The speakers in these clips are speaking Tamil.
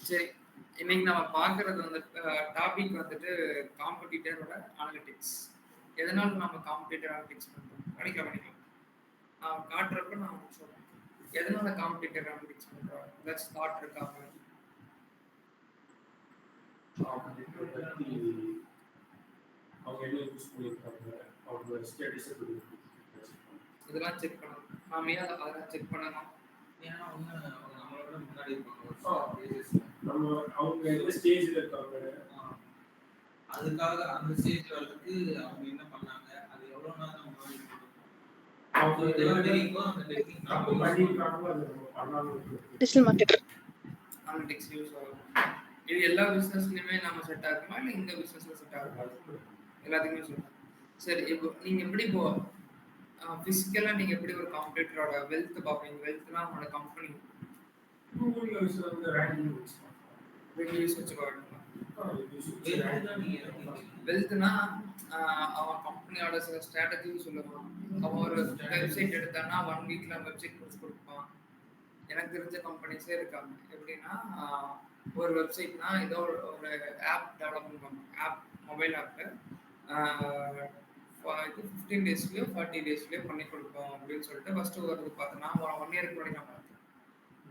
சரி. இன்னைக்கு நம்ம பார்க்குறது வந்து டாபிக் வந்துட்டு காம்படிட்டரோட அனலிட்டிக்ஸ். எதனால நம்ம காம்படிட்டர் அனலிட்டிக்ஸ் பண்றோம்? படிக்கலாம். நான் காட்டுறப்ப நான் உங்களுக்கு சொல்றேன். எதனால காம்படிட்டர் அனலிட்டிக்ஸ் பண்றோம்? ஏதாச்சும் தாட் இருக்கா உங்களுக்கு? அவங்க என்ன யூஸ் பண்ணியிருக்காங்க, அவங்க ஸ்டேட்டஸ் இதெல்லாம் செக் பண்ணணும். நாம ஏன் அதெல்லாம் செக் பண்ணணும்? ஏன்னா அவங்க நம்மளோட முன்னாடி இருப்பாங்க. நம்ம அவங்க எந்த ஸ்டேஜில் இருக்காங்க, அதுக்காக அந்த ஸ்டேஜ் வரதுக்கு அவங்க என்ன பண்ணாங்க, அது எவ்வளோ நாள் நம்ம முன்னாடி அவங்க டிஜிட்டல் மார்க்கெட்டர் அனலிட்டிக்ஸ் யூஸ் ஆகும். இது எல்லா பிசினஸ்லயுமே நம்ம செட் ஆகுமா இல்லை இந்த பிசினஸ்ல செட் ஆகுமா? எல்லாத்துக்குமே செட் ஆகும். சரி, இப்போ நீங்க எப்படி இப்போ பிசிக்கலா நீங்க எப்படி ஒரு காம்படிட்டரோட வெல்த் பார்ப்பீங்க? வெல்த்னா அவனோட கம்பெனி ரிவ்யூஸ் வச்சு பாருங்க. வெல்த்னா அவன் கம்பெனியோட சில ஸ்ட்ராட்டஜி சொல்லுவான். அவன் ஒரு வெப்சைட் எடுத்தான்னா 1 வீக்ல வெப்சைட் முடிச்சு கொடுப்பான். எனக்கு தெரிஞ்ச கம்பெனிஸே இருக்காங்க. எப்படின்னா ஒரு வெப்சைட்னா ஏதோ ஒரு ஆப் டெவலப்மெண்ட் பண்ணுவோம். ஆப் மொபைல் ஆப்பு 15 டேஸ்லயோ 40 டேஸ்லயோ பண்ணி கொடுப்போம் அப்படின்னு சொல்லிட்டு ஃபர்ஸ்ட் ஒரு பார்த்தோன்னா 1 இயருக்கு முன்னாடி நான் பார்த்தேன்.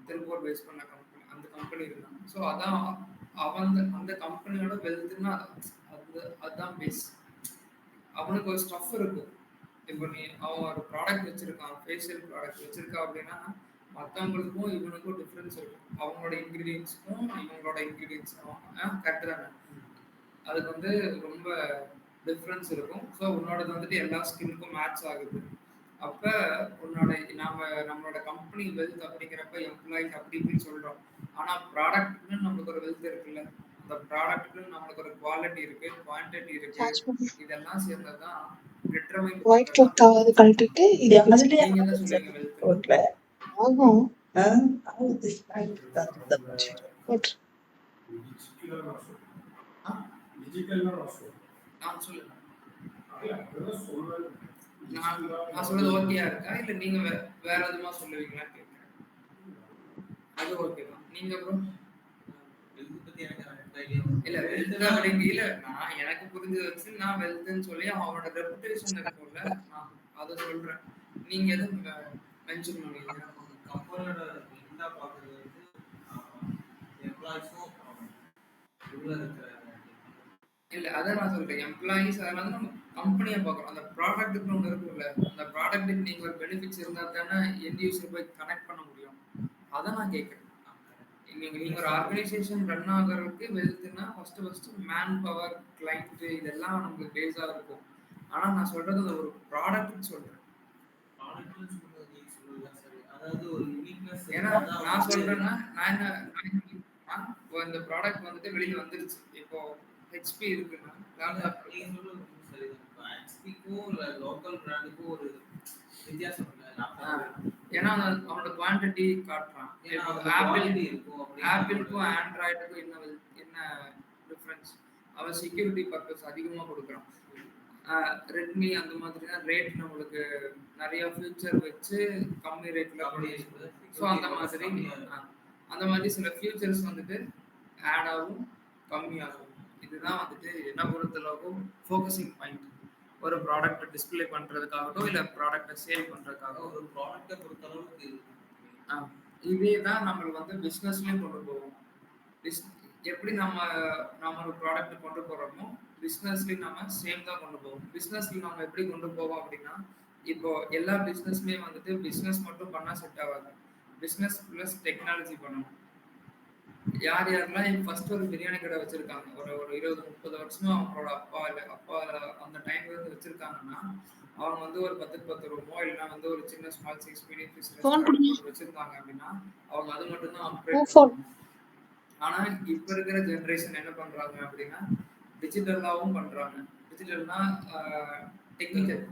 திருப்பூர் பேஸ் பண்ண கம்பெனி, அந்த கம்பெனி இருந்தாங்க. ஸோ அதான் அந்த கம்பெனியோட வெல்த்னா அதுதான் பேஸ். அவனுக்கு ஒரு ஸ்டஃப் இருக்கும். இப்போ அவன் ஒரு ப்ராடக்ட் வச்சிருக்கான், ஃபேஷியல் ப்ராடக்ட் வச்சிருக்கா அப்படின்னா மற்றவங்களுக்கும் இவனுக்கும் டிஃப்ரென்ஸ் இருக்கும். அவங்களோட இன்க்ரீடியன்ஸுக்கும் இவங்களோட இன்க்ரீடியன்ஸுக்கும் கரெக்டு தானே? அதுக்கு வந்து ரொம்ப டிஃப்ரென்ஸ் இருக்கும். ஸோ உன்னோடது வந்துட்டு எல்லா ஸ்கின்னுக்கும் மேட்ச் ஆகுது. அப்போ நம்மளோட கம்பெனி வெல்த் அப்படிங்கிறப்ப எம்ப்ளாயிஸ் அப்படி இப்படின்னு சொல்கிறோம். ஆனால் ப்ராடக்ட்னு நம்மளுக்கு ஒரு வெல்த் இருக்குல்ல, அந்த ப்ராடக்ட்னு நம்மளுக்கு ஒரு குவாலிட்டி இருக்கு, குவான்டிட்டி இருக்கு. இதெல்லாம் சேர்ந்தது தான் டிட்டர்மைன் ஒயிட் கிளாத் ஆகாது கழட்டிட்டு இது அமேசான்ல நீங்க என்ன சொல்றீங்க வெல்த் ஓகே ஆகும். நான் சொல்லுங்க. நான் சொல்றது ஓகேயா இருக்கா இல்ல நீங்க வேற எதுமா சொல்லுவீங்களா கேக்குறேன். அது ஓகே தான். நீங்க ப்ரோ வெல்த் பத்தி எனக்கு ஐடியா இல்ல வெல்த் அப்படிங்க இல்ல, நான் எனக்கு புரிஞ்சது வச்சு நான் வெல்த்னு சொல்லி அவனோட ரெபுடேஷன் இருக்கும்ல, நான் அதை சொல்றேன். நீங்க எதுவும் மென்ஷன் பண்ணுவீங்க? கம்பெனியோட மெயினா பார்க்குறது வந்து எம்ப்ளாயிஸும் உள்ள இருக்கிற இல்ல அதான் நான் சொல்றேன். எம்ப்ளாயிஸ் அதனால நம்ம கம்பெனியை பார்க்குறோம். அந்த ப்ராடக்ட்டுக்கு ஒன்று இருக்கும்ல, அந்த ப்ராடக்ட்டுக்கு நீங்கள் ஒரு பெனிஃபிட்ஸ் இருந்தால் தானே எண்ட் யூசர் போய் கனெக்ட் பண்ண முடியும். அதை நான் கேட்குறேன். நீங்கள் ஒரு ஆர்கனைசேஷன் ரன் ஆகிறதுக்கு வெல்த்னா ஃபர்ஸ்ட் மேன் பவர், கிளைண்ட் இதெல்லாம் நமக்கு பேஸாக இருக்கும். ஆனால் நான் சொல்றது ஒரு ப்ராடக்ட்னு சொல்றேன். அதாவது ஒரு யூனிக்னஸ். ஏன்னா நான் சொல்றேன்னா நான் என்ன இந்த ப்ராடக்ட் வந்துட்டு வெளியில வந்துருச்சு. இப்போ ஹெச்பி இருக்குன்னா நீங்க சொல்றது சரி. ஹெச்பிக்கும் லோக்கல் பிராண்டுக்கும் ஒரு வித்தியாசம் இல்லை. ஏன்னா அவனோட குவான்டிட்டி காட்டுறான். ஆப்பிளுக்கும் ஆண்ட்ராய்டுக்கும் என்ன டிஃப்ரென்ஸ்? அவன் செக்யூரிட்டி பர்பஸ் அதிகமாக கொடுக்குறான். ரெட்மி அந்த மாதிரி தான் ரேட் நம்மளுக்கு நிறைய ஃபியூச்சர் வச்சு கம்மி ரேட்ல கொடுக்குது. ஸோ அந்த மாதிரி சில ஃபியூச்சர்ஸ் வந்துட்டு ஆட் ஆகும், கம்மியாகும். இதுதான் வந்துட்டு என்ன பொறுத்தளவுக்கும் ஃபோக்கஸிங் பாயிண்ட். ஒரு ப்ராடக்ட்டை டிஸ்பிளே பண்ணுறதுக்காகட்டும் இல்லை ப்ராடக்ட்டை சேல் பண்ணுறதுக்காக ஒரு ப்ராடக்ட்டை பொறுத்தளவுக்கு இதே தான் நம்மளுக்கு வந்து பிஸ்னஸ்லேயும் கொண்டு போவோம். எப்படி நம்ம ஒரு ப்ராடக்ட் கொண்டு போகிறோமோ பிஸ்னஸ்லேயும் நம்ம சேம் தான் கொண்டு போவோம். பிஸ்னஸ்ல நம்ம எப்படி கொண்டு போவோம் அப்படின்னா, இப்போ எல்லா பிஸ்னஸ்மே வந்துட்டு பிஸ்னஸ் மட்டும் பண்ணால் செட் ஆகாது. பிஸ்னஸ் ப்ளஸ் டெக்னாலஜி பண்ணணும். யாரெல்லாம் ஃபர்ஸ்ட் ஒரு பிரியாணி கடை வச்சிருக்காங்க, ஒரு 20-30 வருஷமா அவங்களோட அப்பா அந்த டைம்ல இருந்து வச்சிருக்காங்கன்னா, அவங்க வந்து ஒரு 10 ரூமோ இல்லைன்னா வந்து ஒரு சின்ன ஸ்மால் சைஸ் மினி வச்சிருக்காங்க அப்படின்னா அவங்க அது மட்டும் தான் ஆப்ரேட் பண்ணுவாங்க. ஆனா இப்ப இருக்கிற ஜெனரேஷன் என்ன பண்றாங்க அப்படின்னா டிஜிட்டலாவும் பண்றாங்க. டிஜிட்டல்னா டெக்னிக்கல்,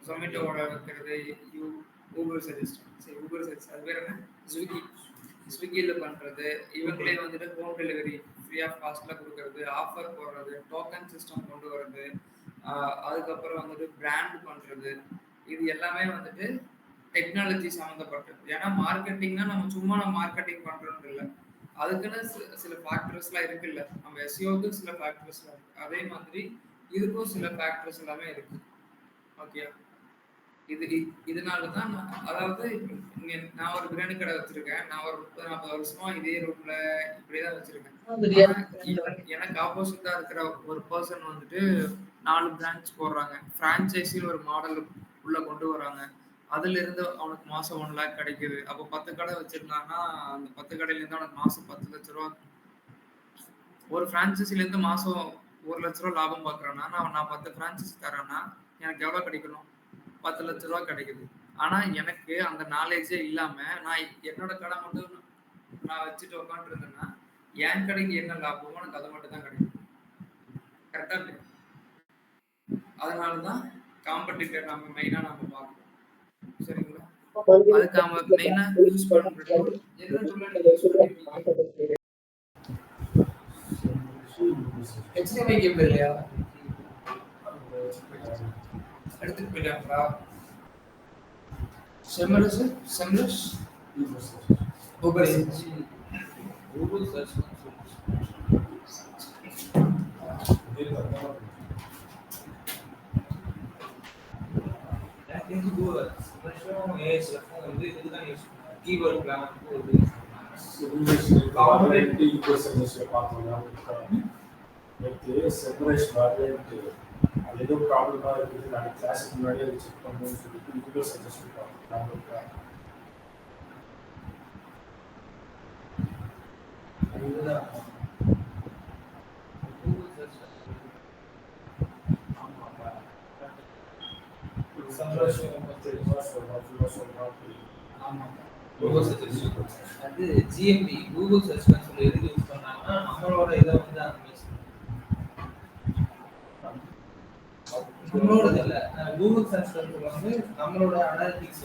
ஜொமேட்டோட வைக்கிறது, ஊபர் சர்வீஸ் அது பேர் என்ன, ஸ்விக்கியில் பண்ணுறது, இவங்களே வந்துட்டு ஹோம் டெலிவரி ஃப்ரீ ஆஃப் காஸ்ட்டில் கொடுக்கறது, ஆஃபர் போடுறது, டோக்கன் சிஸ்டம் கொண்டு வர்றது, அதுக்கப்புறம் வந்துட்டு பிராண்ட் பண்ணுறது, இது எல்லாமே வந்துட்டு டெக்னாலஜி சம்மந்தப்பட்டது. ஏன்னா மார்க்கெட்டிங்னா நம்ம சும்மா மார்க்கெட்டிங் பண்ணுறது இல்லை, அதுக்குன்னு சில ஃபேக்டர்ஸ்லாம் இருக்குல்ல. நம்ம எஸ்இஓக்கு சில ஃபேக்டர்ஸ்லாம் இருக்கு. அதே மாதிரி இதுக்கும் சில ஃபேக்டர்ஸ் எல்லாமே இருக்கு. ஓகே. இதனால தான் அதாவது நான் ஒரு பிரியாணி கடை வச்சிருக்கேன். நான் ஒரு 30, 40 வருஷமா இதே ரூட்ல இப்படியே தான் வச்சிருக்கேன். ஆனா, எனக்கு ஆப்போசிட்டா இருக்கிற ஒரு பர்சன் வந்துட்டு 4 பிரான்ச் போடுறாங்க. ஃப்ரான்ச்சைஸின்னு ஒரு மாடல் உள்ள கொண்டு வராங்க. அதிலிருந்து அவனுக்கு மாசம் 1 லேக் கிடைக்குது. அப்போ 10 கடை வச்சிருந்தான்னா, அந்த 10 கடையிலேருந்து அவனுக்கு மாசம் 10 லட்ச ரூபா. ஒரு ஃப்ரான்ச்சைஸிலேருந்து மாசம் 1 லட்ச ரூபா லாபம் பார்க்குறேன்னா, நான் 10 ஃப்ரான்ச்சைஸி தரேன்னா, எனக்கு எவ்வளோ கிடைக்கணும்? 10 லட்ச ரூபா கிடைக்குது. ஆனா எனக்கு அந்த நாலேஜே இல்லாம, நான் என்னோட கடை மட்டும் நான் வச்சுட்டு உட்காந்துருந்தேன்னா, என் கடைக்கு என்ன லாபமோ எனக்கு அது மட்டும் தான் கிடைக்கும். கரெக்டா இல்லையா? அதனால தான் காம்படிட்டர் நம்ம மெயினா நம்ம பார்க்கணும். சரிங்களா? அதுக்கு நம்ம மெயினா யூஸ் பண்றது என்ன டூல் நீங்க யூஸ் பண்ணிருக்கீங்க? HDMI கேபிள் இல்லையா? எடுத்துட்டு போயிட்டாங்களா? செம்லஸ் கூகுள் சர்ச் எனக்கு கூகுள் வருஷம் ஏஎஸ்எஃப் வந்து இதுதான் யூஸ் பண்ணுவேன். கீவேர்ட் கிராமருக்கு ஒரு காம்பனன்ட் ஈக்குவேஷன்ஸ் பார்த்தோம்னா நேற்று செப்பரேஷ் வேரியன்ட் அது ஏதோ ப்ராப்ளமாக இருக்குது. நான் கிளாஸுக்கு முன்னாடியே அதை செக் பண்ணணும்னு சொல்லிட்டு வீடியோ சஜஸ்ட் பண்ணுறாங்க. இதுதான் கூகுள் சர்ச் அது ஜிஎம்பி கூகுள் சர்ச் கன்சோல் எதுக்கு யூஸ் பண்ணாங்கன்னா நம்மளோட இதை வந்து நம்மளோட இல்ல கூகுள் சர்ச் கன்சோல் வந்து நம்மளோட அனாலிட்டிக்ஸ்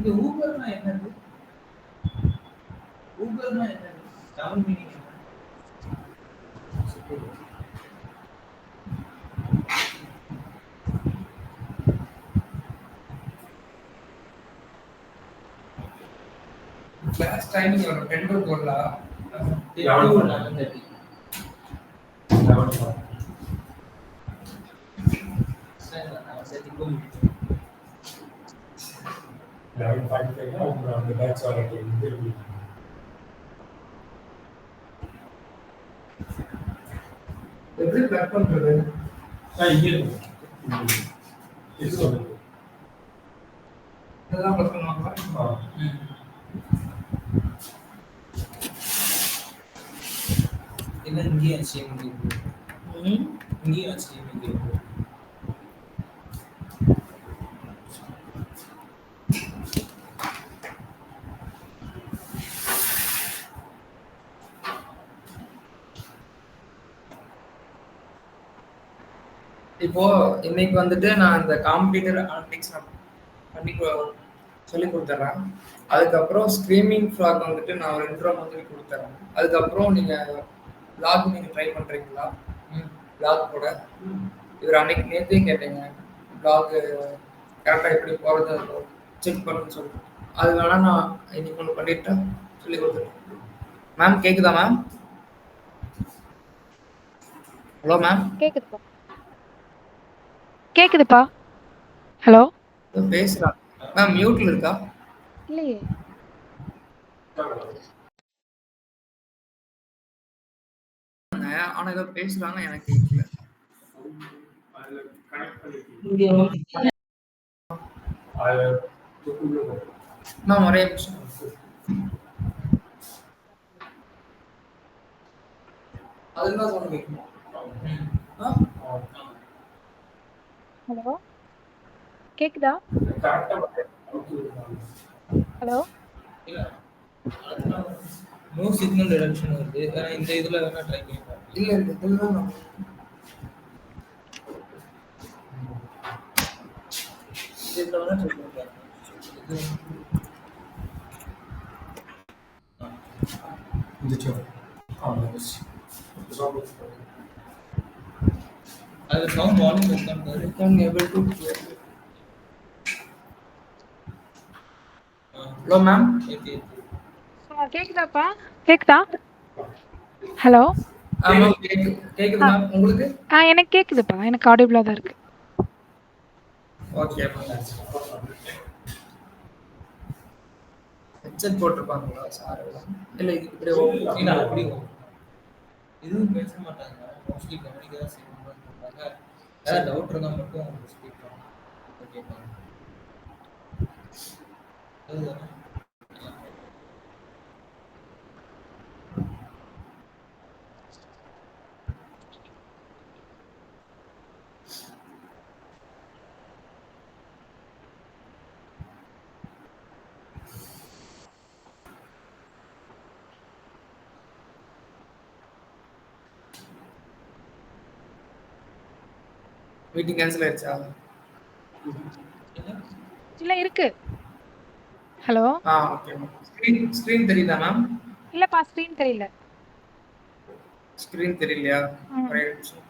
இந்த ஊபர்னா என்னது? ஊபர்னா என்னது? தமிழ் மீனிங் என்ன? கிளாஸ் டைமிங் ஒரு 10 to 12 எப்படி பிளாக் பண்றது? இதெல்லாம் பிளாக் பண்ணுவாங்களா? என்ன இங்கேயும் HTML இங்கேயும் HTML இப்போ இன்னைக்கு வந்துட்டு நான் இந்த காம்படிட்டர் அனலிட்டிக்ஸ் பண்ணி சொல்லி கொடுத்துட்றேன். அதுக்கப்புறம் ஸ்ட்ரீமிங் ஃப்ளாக் வந்துட்டு நான் ஒரு இன்ட்ரோ மாதிரி கொடுத்துறேன். அதுக்கப்புறம் நீங்கள் பிளாக் நீங்கள் ட்ரை பண்ணுறீங்களா? பிளாக் கூட இவர் அன்னைக்கு நேற்றே கேட்டீங்க பிளாக் கரெக்டாக எப்படி போகிறது செக் பண்ணுன்னு சொல்லிட்டு. அது வேணால் நான் இன்னைக்கு ஒன்று பண்ணிட்டு சொல்லி கொடுத்துட்டேன். மேம் கேட்குதா மேம்? Hello ma'am. கேக்குதுப்பா. ஹலோ பேசுறா மேம். மியூட்ல இருக்கா? இல்லையே. ஆனா ஏதோ பேசுறாங்க, எனக்கு கேட்கல. மேம் ஒரே நிமிஷம். அதுதான் சொல்ல வைக்கணும். ஹலோ கேக்குதா? ஹலோ நோ சிக்னல் ரிடக்ஷன் வருது. ஆனா இந்த இதுல வேணா ட்ரை பண்ணி பாருங்க. இல்ல இல்ல இதுதான் இதுல வேணா ட்ரை பண்ணி பாருங்க. இந்த சார் எஸ் அது சவுண்ட் வால்யூம் இருக்கான்னு I can able to hear you. Hello, ma'am. ஏத்தி கேக்குதாப்பா? கேக்குதா? ஹலோ? ma'am, கேக்குது ma'am. உங்களுக்கு? எனக்கு கேக்குதுப்பா. எனக்கு ஆடிபிளா தான் இருக்கு. Okay ma'am. ஹெட்செட் போட்டிருப்பாங்களா சார்? இல்ல இது இப்படி இல்ல அப்படி எதுவும் பேச மாட்டாங்க. மோஸ்ட்லி கம்யூனிகேட் தான் செய்வாங்க. ஏதாவது டவுட் இருந்தால் மட்டும் ஸ்பீக் பண்ணுவாங்க. கேட்பாங்க. அதுதானே மீட்டிங் கேன்சல் ஆயிடுச்சா? இல்ல இருக்கு. ஹலோ? Okay ma'am. ஸ்க்ரீன் தெரியுதா மேம்? இல்லப்பா ஸ்க்ரீன் தெரியல. ஸ்க்ரீன் தெரியலையா? ஒரே நிமிஷம்.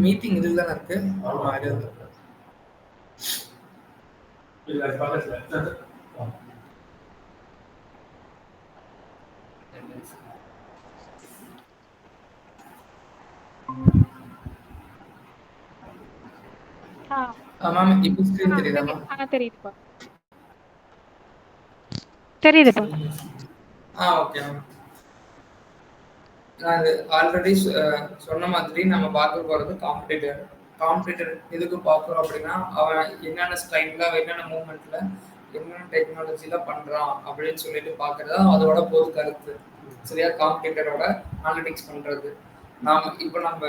மீட்டிங் இதில் தானே இருக்கு. மேம் இப்போ ஸ்க்ரீன் தெரியுதா மேம்? தெரியுதுப்பா. தெரியுதுப்பா. Okay ma'am. நான் ஆல்ரெடி சொன்ன மாதிரி நம்ம பார்க்க போகிறது காம்படிட்டர் எதுக்கு பார்க்குறோம் அப்படின்னா அவன் என்னென்ன ஸ்டைலில் என்னென்ன மூமெண்ட்டில் என்னென்ன டெக்னாலஜியில் பண்ணுறான் அப்படின்னு சொல்லிட்டு பார்க்குறது அதோட பொது கருத்து. சரியா? காம்படிட்டரோட அனலிட்டிக்ஸ் பண்ணுறது. இப்போ நம்ம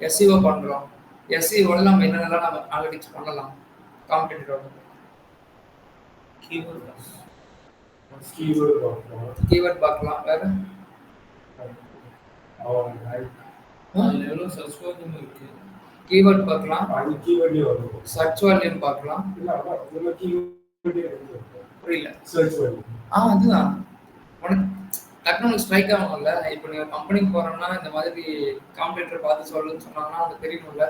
எஸ்இஓ பண்ணுறோம். எஸ்இஓவில் நம்ம என்னென்னலாம் நம்ம அனலிட்டிக்ஸ் பண்ணலாம் காம்படிட்டரோட? கீவேர்ட் பார்க்கலாம். வேற கீவேர்ட் பார்க்கலாம். சர்ச் வால்யூம் பார்க்கலாம். புரியல. அதுதான் உனக்கு டக்குனு ஸ்ட்ரைக் ஆகணும்ல. இப்போ நீங்கள் கம்பெனிக்கு போகிறோம்னா இந்த மாதிரி காம்படிட்டர் பார்த்து சொல்லுன்னு சொன்னாங்கன்னா அது தெரியணும்ல.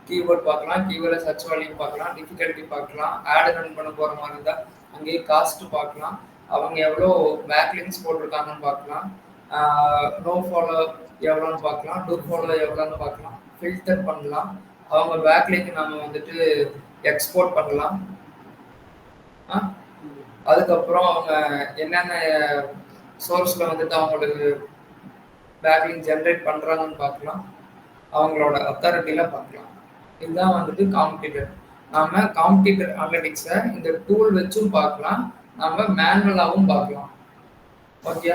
கீவேர்ட் பார்க்கலாம், கீவேர்டில் சர்ச் வால்யூம் பார்க்கலாம், டிஃபிகல்ட்டி பார்க்கலாம், ஆட் ரன் பண்ண போகிற மாதிரி இருந்தால் அங்கேயே காஸ்ட் பார்க்கலாம், அவங்க எவ்வளோ பேக்லிங்ஸ் போட்டிருக்காங்கன்னு பார்க்கலாம், நோ ஃபாலோ எவ்வளோன்னு பார்க்கலாம், டூ ஃபாலோ எவ்வளோன்னு பார்க்கலாம், ஃபில்டர் பண்ணலாம், அவங்க பேக்லிங்க் நம்ம வந்துட்டு எக்ஸ்போர்ட் பண்ணலாம். அதுக்கப்புறம் அவங்க என்னென்ன சோர்ஸில் வந்துட்டு அவங்களுக்கு பேக்லிங்க் ஜென்ரேட் பண்ணுறாங்கன்னு பார்க்கலாம், அவங்களோட அத்தாரிட்டியில் பார்க்கலாம். இதுதான் வந்துட்டு காம்படிட்டர். நாம காம்படிட்டர் அனலிட்டிக்ஸை இந்த டூல் வச்சும் பார்க்கலாம், நம்ம மேனுவலாகவும் பார்க்கலாம். ஓகே,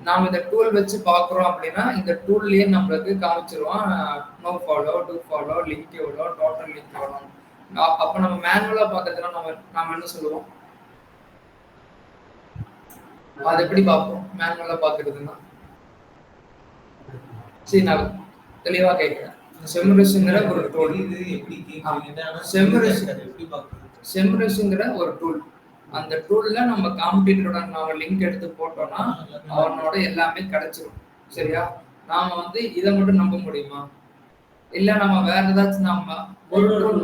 நாம் இந்த டூல் வச்சு பார்க்குறோம் அப்படின்னா இந்த டூல்லேயே நம்மளுக்கு காமிச்சிருவோம் no follow, do follow, link எவ்வளோ, டோட்டல் லிங்க் எவ்வளோ. அப்போ நம்ம மேனுவலாக பார்க்கறதுனா நம்ம என்ன சொல்லுவோம்? அது எப்படி பார்ப்போம் மேனுவலாக பார்க்கறதுன்னா? சரி, நான் தெளிவாக கேட்குறேன். செம்ரஸ்ங்கிற ஒரு டூல். செம்ரஸ்ங்கிற ஒரு டூல். அந்த டூல்ல நம்ம காம்படிட்டரோட நம்ம லிங்க் எடுத்து போட்டோம்னா அவனோட எல்லாமே கிடைச்சிரும். சரியா? நாம வந்து இதை மட்டும் நம்ப முடியுமா? இல்ல நம்ம வேற ஏதாச்சும் நம்ம ஒரு டூல்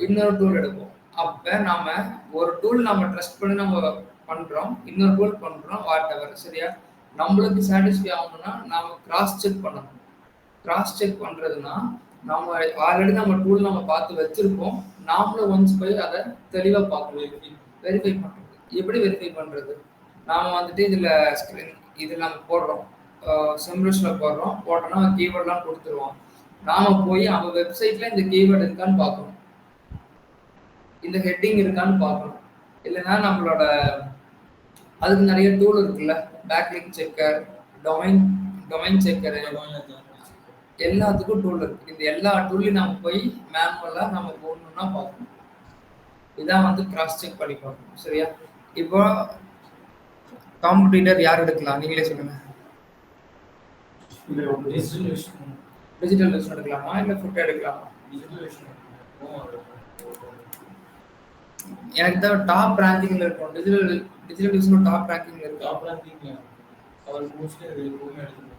இன்னொரு டூல் எடுப்போம். அப்ப நாம ஒரு டூல் நம்ம ட்ரஸ்ட் பண்ணி நம்ம பண்றோம், இன்னொரு டூல் பண்றோம், வாட் எவர். சரியா? நம்மளுக்கு சாட்டிஸ்ஃபை ஆகணும்னா நாம கிராஸ் செக் பண்ணணும். கிராஸ் செக் பண்றதுன்னா நம்ம ஆல்ரெடி நம்ம டூல் நம்ம பார்த்து வச்சிருப்போம், நாமளும் ஒன்ஸ் போய் அதை தெளிவாக பார்க்கணும். வெரிஃபை பண்ணுறது எப்படி வெரிஃபை பண்ணுறது? நாம் வந்துட்டு இதில் நம்ம போடுறோம், செம்ரஸில் போட்டோன்னா கீவேர்ட்லாம் கொடுத்துருவோம். நாம் போய் அவங்க வெப்சைட்டில் இந்த கீவேர்டு இருக்கான்னு பார்க்கணும், இந்த ஹெட்டிங் இருக்கான்னு பார்க்கணும். இல்லைன்னா நம்மளோட அதுக்கு நிறைய டூல் இருக்குல்ல, பேக்லிங்க் செக்கர், டொமைன் செக்கர், எல்லாத்துக்கும் டூல் இருக்கு. இந்த எல்லா டூல்லையும் நம்ம போய் மேனுவலா நம்ம போடணும்னா பார்க்கணும். இதான் வந்து கிராஸ் செக் பண்ணி பார்க்கணும். சரியா? இப்போ காம்படிட்டர் யார் எடுக்கலாம்? நீங்களே சொல்லுங்க. டிஜிட்டல் வெர்ஷன் எடுக்கலாமா இல்லை ஃபுட் எடுக்கலாமா? எனக்கு தான் டாப் ரேங்கிங்ல இருக்கும். டிஜிட்டல் வெர்ஷன் டாப் ரேங்கிங்ல இருக்கும். டாப் ரேங்கிங்ல அவர் மோஸ்ட்லி அது எப்பவுமே எடுத்துருக்காங்க.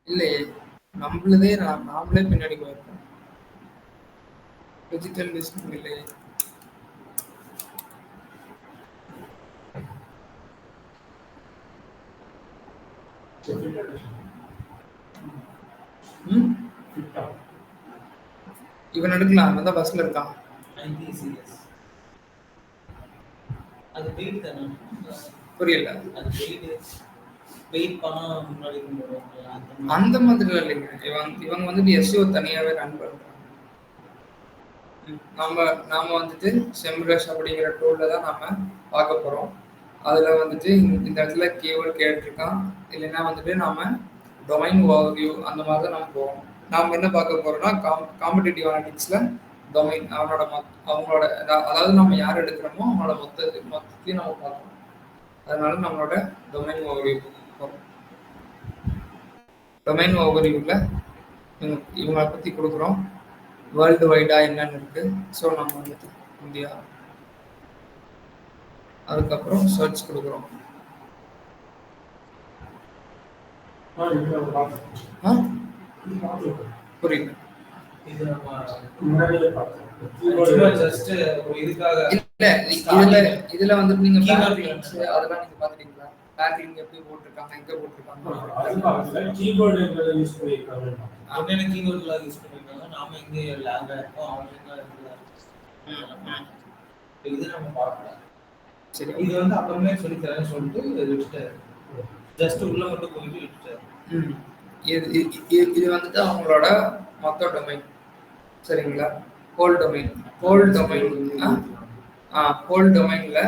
இல்லையே, நாமளே பின்னாடி போயிருக்கோம். டிஜிட்டல் வெர்ஷன் இல்லையே. ம் இவன் எடுக்கலாம், அவன் தான் பஸ்ல இருக்கான். அது வெயிட் தானே, புரியல. அது வெயிட் பண்ணா முன்னாடி கொண்டு வருவாங்க அந்த மாதிரி இல்லைங்க. இவங்க வந்துட்டு எஸ்ஓ தனியாவே ரன் பண்றாங்க. நாம வந்துட்டு செம்ரஷ் அப்படிங்கிற டூல்ல தான் நாம பார்க்க போறோம். அதுல வந்துட்டு இந்த இடத்துல கீவேர்ட் கேட்டிருக்கான். இல்லைன்னா வந்துட்டு நாம டொமைன் ஓவர்வியூ அந்த மாதிரி தான் நம்ம போவோம். நாம என்ன பார்க்க போறோம்னா காம்படிட்டிவ் அனாலிட்டிக்ஸ்ல டொமைன் அவங்களோட அதாவது நம்ம யார் எடுக்கிறோமோ அவங்களோட மொத்தத்தையும் நம்ம பார்க்கணும். அதனால நம்மளோட டொமைன் ஓவர்வியூ போகிறோம். டொமைன் ஓவர்வியூவில் இவங்களை பற்றி கொடுக்குறோம். வேர்ல்டு வைடாக என்னென்னு இருக்குது. ஸோ நம்ம வந்துட்டு இந்தியா, அதுக்கப்புறம் சர்ச் கொடுக்குறோம். புரியல. இது நம்ம இதுல வந்துட்டு நீங்க அதெல்லாம் நீங்க பாத்துட்டீங்களா? பேக்கிங் எப்படி போட்டிருக்காங்க, எங்க போட்டிருக்காங்க, கீபோர்டு யூஸ் பண்ணிருக்காங்க. என்னென்ன கீபோர்ட்லாம் யூஸ் பண்ணிருக்காங்க, நாம எங்க லேங்கா இருக்கோம், அவங்க எங்க இருக்காங்க, இது நம்ம பார்க்கலாம். சரி, இது வந்து அப்புறமே சொல்லி தரேன்னு சொல்லிட்டு விட்டுட்டாரு. ஜஸ்ட் உள்ள மட்டும் போயிட்டு விட்டுட்டாரு. இது வந்துட்டு அவங்களோட மொத்த டொமைன். சரிங்களா? ஹோல் டொமைன்ல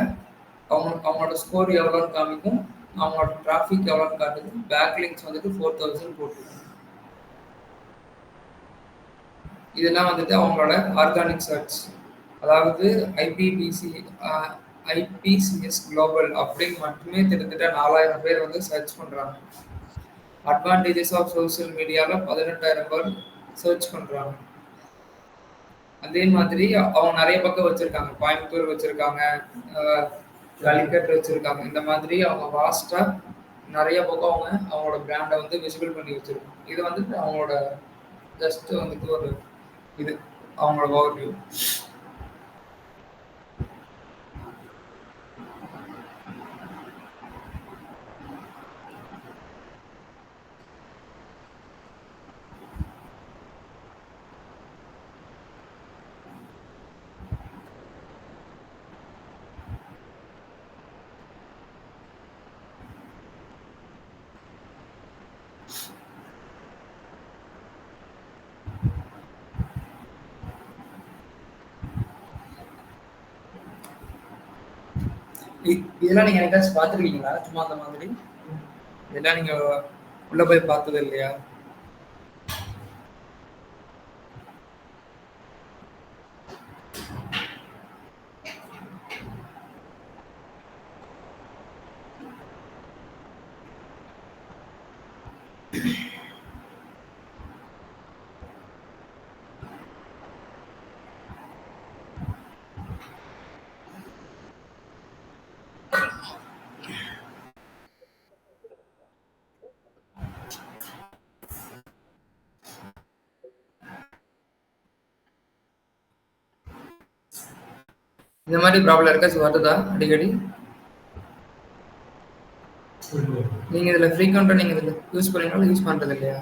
அவங்களோட ஸ்கோர் எவ்வளோன்னு காமிக்கும், அவங்களோட டிராஃபிக் எவ்வளோன்னு காட்டுது. பேக்லிங்ஸ் வந்துட்டு 4000 போட்டுருக்காங்க. இதெல்லாம் வந்துட்டு அவங்களோட ஆர்கானிக் சர்ச், அதாவது ஐபிசிஎஸ் குளோபல் அப்படின்னு மட்டுமே கிட்டத்தட்ட 4000 பேர் வந்து சர்ச் பண்றாங்க. அட்வான்டேஜஸ் ஆஃப் சோசியல் மீடியாவில் 18,000 பேர் சர்ச் பண்றாங்க. அதே மாதிரி அவங்க நிறைய பக்கம் வச்சிருக்காங்க. கோயம்புத்தூர் வச்சிருக்காங்க, கலிக்கட் வச்சிருக்காங்க. இந்த மாதிரி அவங்க வாஸ்டா நிறைய பக்கம் அவங்களோட பிராண்டை வந்து விசிபிள் பண்ணி வச்சிருக்காங்க. இது வந்துட்டு அவங்களோட ஜஸ்ட் வந்துட்டு ஒரு இது அவங்களோட ஓவர்வியூ. இதெல்லாம் நீங்க எனக்காச்சும் பார்த்துருக்கீங்களா? சும்மா அந்த மாதிரி இதெல்லாம் நீங்க உள்ள போய் பார்த்தது இல்லையா? இந்த மாதிரி ப்ராப்ளம் இருக்காச்சும் வருதா அடிக்கடி? நீங்க இதுல ஃப்ரீக்வெண்டா நீங்க இதுல யூஸ் பண்ணீங்களா, யூஸ் பண்றது இல்லையா?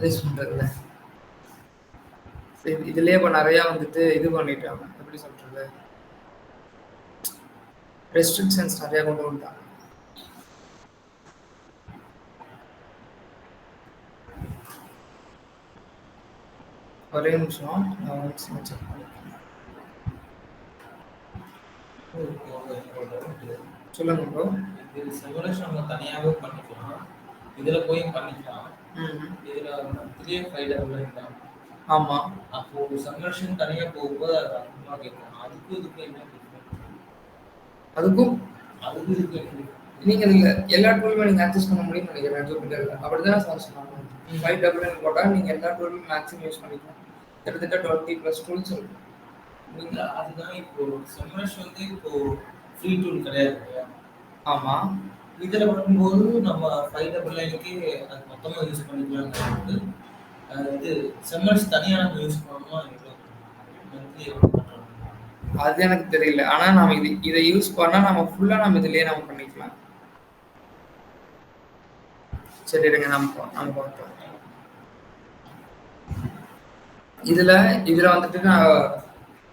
யூஸ் பண்றது இல்லை. இதுலயே இப்ப நிறைய வந்துட்டு இது பண்ணிட்டாங்க. எப்படி சொல்றது, ரெஸ்ட்ரிக்ஷன்ஸ் நிறைய கொண்டு வந்துட்டாங்க. ஒரே நிமிஷம் நான் செக் பண்ணிக்கிறேன். சொல்லுங்க ப்ரோ. இது சிமுலேஷன் நம்ம தனியாவே பண்ணிக்கலாம். இதுல போய் பண்ணிக்கலாம். இதுல மந்த்லியே 5 தான். ஆமா. அப்போ சிமுலேஷன் தனியா போகும்போது அது அதிகமா கேட்கும். அதுக்கும் இதுக்கும் என்ன டிஃபரன்ஸ்? அதுக்கும் இதுக்கு நீங்க இதுல எல்லா டூலுமே நீங்க ஆக்சஸ் பண்ண முடியும்னு நினைக்கிறேன் ஜூபிட்டர்ல. அப்படிதான் சார் சொன்னாங்க. 5 போட்டா நீங்க எல்லா டூலுமே மேக்ஸிமம் யூஸ் பண்ணிக்கலாம். கிட்டத்தட்ட 20+ டூல்ஸ் இருக்கு. நீங்க அதுதான் இப்போ சிமுலேஷன் வந்து இப்போ ஃப்ரீ டூல் கிடையாது. ஆமா. இதுல பண்ணும்போது நம்ம 599க்கு அது மொத்தமா யூஸ் பண்ணிக்கலாம்னு இது சிமுலேஷன் தனியா நம்ம யூஸ் பண்ணோம்னா மந்த்லி எவ்வளவு பண்றோம்? அது எனக்கு தெரியல. ஆனா நாம இதை யூஸ் பண்ணா நம்ம ஃபுல்லா நம்ம இதுலயே நம்ம பண்ணிக்கலாம். சரி இருங்க நம்ம பார்க்கலாம். இதுல வந்துட்டு நான்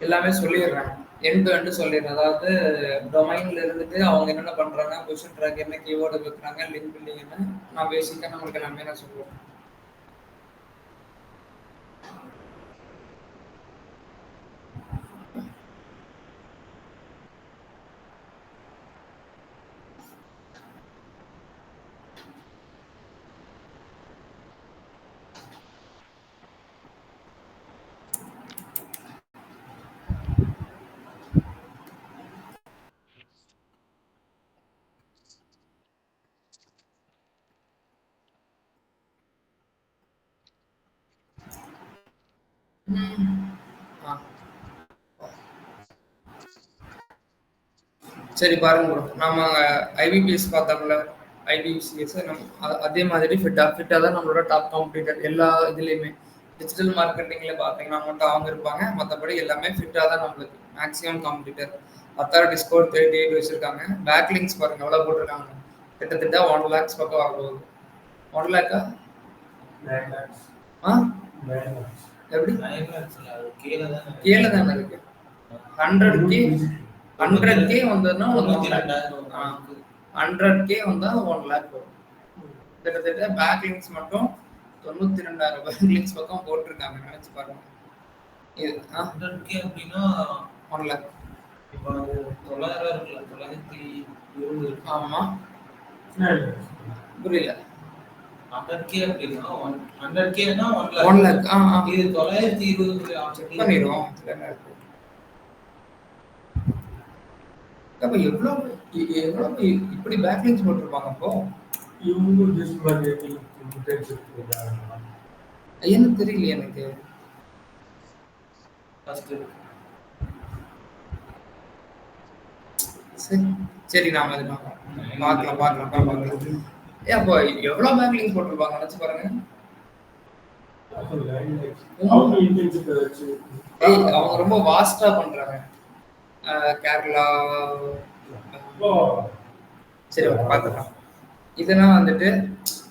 எல்லாமே சொல்லிடுறேன். எண்ட் டு எண்ட் சொல்லிடுறேன். அதாவது டொமைன்ல இருந்துட்டு அவங்க என்னென்ன பண்றாங்க, பொசிஷன் ட்ராக் என்ன, கீவேர்டு வைக்கிறாங்க, லிங்க் பில்டிங் என்ன, நான் பேசிக்கா நம்மளுக்கு எல்லாமே நான் சொல்லுவேன். சரி பாருங்க ப்ரோ, நம்ம ஐபிபிஎஸ் பார்த்தோம்ல, ஐபிபிஎஸ் நம்ம அதே மாதிரி ஃபிட்டாக தான் நம்மளோட டாப் காம்படிட்டர் எல்லா இதுலேயுமே. டிஜிட்டல் மார்க்கெட்டிங்ல பார்த்தீங்கன்னா மட்டும் அவங்க இருப்பாங்க, மற்றபடி எல்லாமே ஃபிட்டாக தான் நம்மளுக்கு மேக்ஸிமம் காம்படிட்டர். அத்தாரிட்டி ஸ்கோர் 38 வச்சிருக்காங்க. பேக்லிங்ஸ் பாருங்க எவ்வளோ போட்டிருக்காங்க, கிட்டத்தட்ட 1 lakhs பக்கம் வரப்போகுது. 1 lakh எப்படி கீழே தானே இருக்கு. 100K வந்ததுன்னா 100K வந்தா 1 lakh வரும். கிட்டத்தட்ட பேக்லிங்ஸ் மட்டும் 92,000 பேக்லிங்ஸ் பக்கம் போட்டிருக்காங்க. நினைச்சு பாருங்க. இது 100K அப்படின்னா 1 lakh. இப்போ 900 இருக்குல்ல, 920. ஆமா, புரியல. 100K அப்படின்னா 100Kனா 1 lakh. இது 920 பண்ணிடுவோம். அப்ப எவ்வளவு இப்படி பேக்லிங்ஸ் போட்டிருப்பாங்க. அப்போ என்ன தெரியல எனக்கு. சரி நாம இது பார்க்கலாம். அப்போ எவ்வளவு பேக்லிங்ஸ் போட்டிருப்பாங்க நினைச்சு பாருங்க. அவங்க ரொம்ப வாஸ்டா பண்றாங்க. கேரளா சரி பார்த்துக்கலாம். இதெல்லாம் வந்துட்டு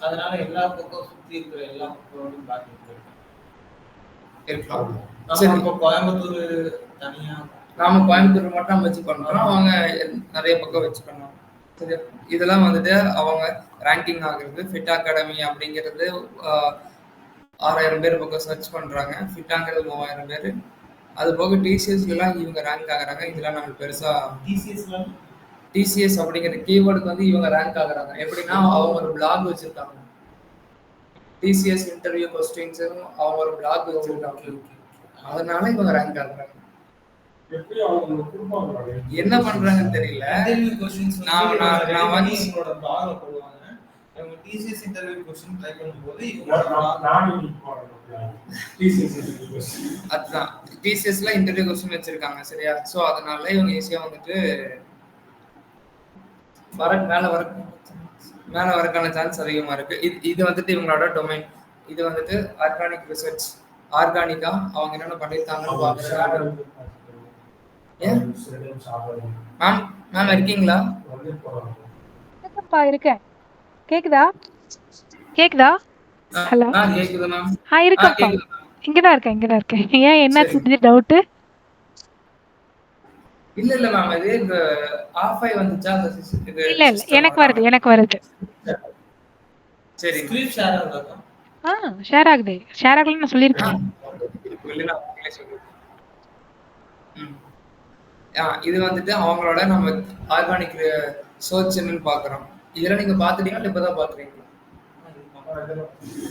அதனால எல்லா பக்கம் சுத்தி இருக்கிற எல்லா பக்கம் இருக்கலாம். சரி, இப்போ கோயம்புத்தூர் தனியா நாம கோயம்புத்தூர் மட்டும் வச்சு பண்றோம், அவங்க நிறைய பக்கம் வச்சு பண்ணுவாங்க. சரி, இதெல்லாம் வந்துட்டு அவங்க ரேங்கிங் ஆகுறது. ஃபிட் அகாடமி அப்படிங்கிறது 6000 பேர் பக்கம் சர்ச் பண்றாங்க. ஃபிட்டாங்கிறது 3000 பேர். அது போக டிசிஎஸ்லாம் இவங்க ரேங்க் ஆகுறாங்க. இதெல்லாம் நம்மளுக்கு பெருசா டிசிஎஸ் அப்படிங்கிற கீவேர்டுக்கு வந்து இவங்க ரேங்க் ஆகுறாங்க. எப்படின்னா அவங்க ஒரு பிளாக் வச்சிருக்காங்க. டிசிஎஸ் இன்டர்வியூ கொஸ்டின்ஸ் அவங்க ஒரு பிளாக் வச்சிருக்காங்க. அதனால இவங்க ரேங்க் ஆகுறாங்க. என்ன பண்றாங்கன்னு தெரியல. நான் வந்து டிசிஎஸ் இன்டர்வியூ क्वेश्चन ட்ரை பண்ணும்போது அதுதான் டிசிஎஸ்ல இன்டர்வியூ क्वेश्चन வச்சிருக்காங்க. சரியா? சோ அதனால இவங்க ஈஸியா வந்துட்டு மேல வரக்கான சான்ஸ் அதிகமா இருக்கு. இது வந்துட்டு இவங்களோட டொமைன். இது வந்துட்டு ஆர்கானிக் ரிசர்ச். ஆர்கானிக்கா அவங்க என்னென்ன பண்ணிருக்காங்கன்னு பாக்குறாங்க. மேம் இருக்கீங்களா? இருக்கேன். கேக்குதா? ஹலோ, கேக்குது மேம். இருக்கேன்ப்பா. இங்கதான் இருக்கேன். ஏன் என்ன டவுட்? இல்ல மேம், இது இந்த ஆஃப் ஆயி வந்துச்சா? இல்ல எனக்கு வருது. சரி, ஸ்கிரீன் ஷேர் ஆகுதா? ஷேர் ஆகுது. ஷேர் ஆகலன்னு நான் சொல்லிருக்கேன். இது வந்துட்டு அவங்களோட நம்ம ஆர்கானிக் சர்ச் என்னன்னு பார்க்குறோம். இதெல்லாம் நீங்கள் பார்த்துட்டீங்களா இல்லை இப்போ தான் பார்க்குறீங்களா?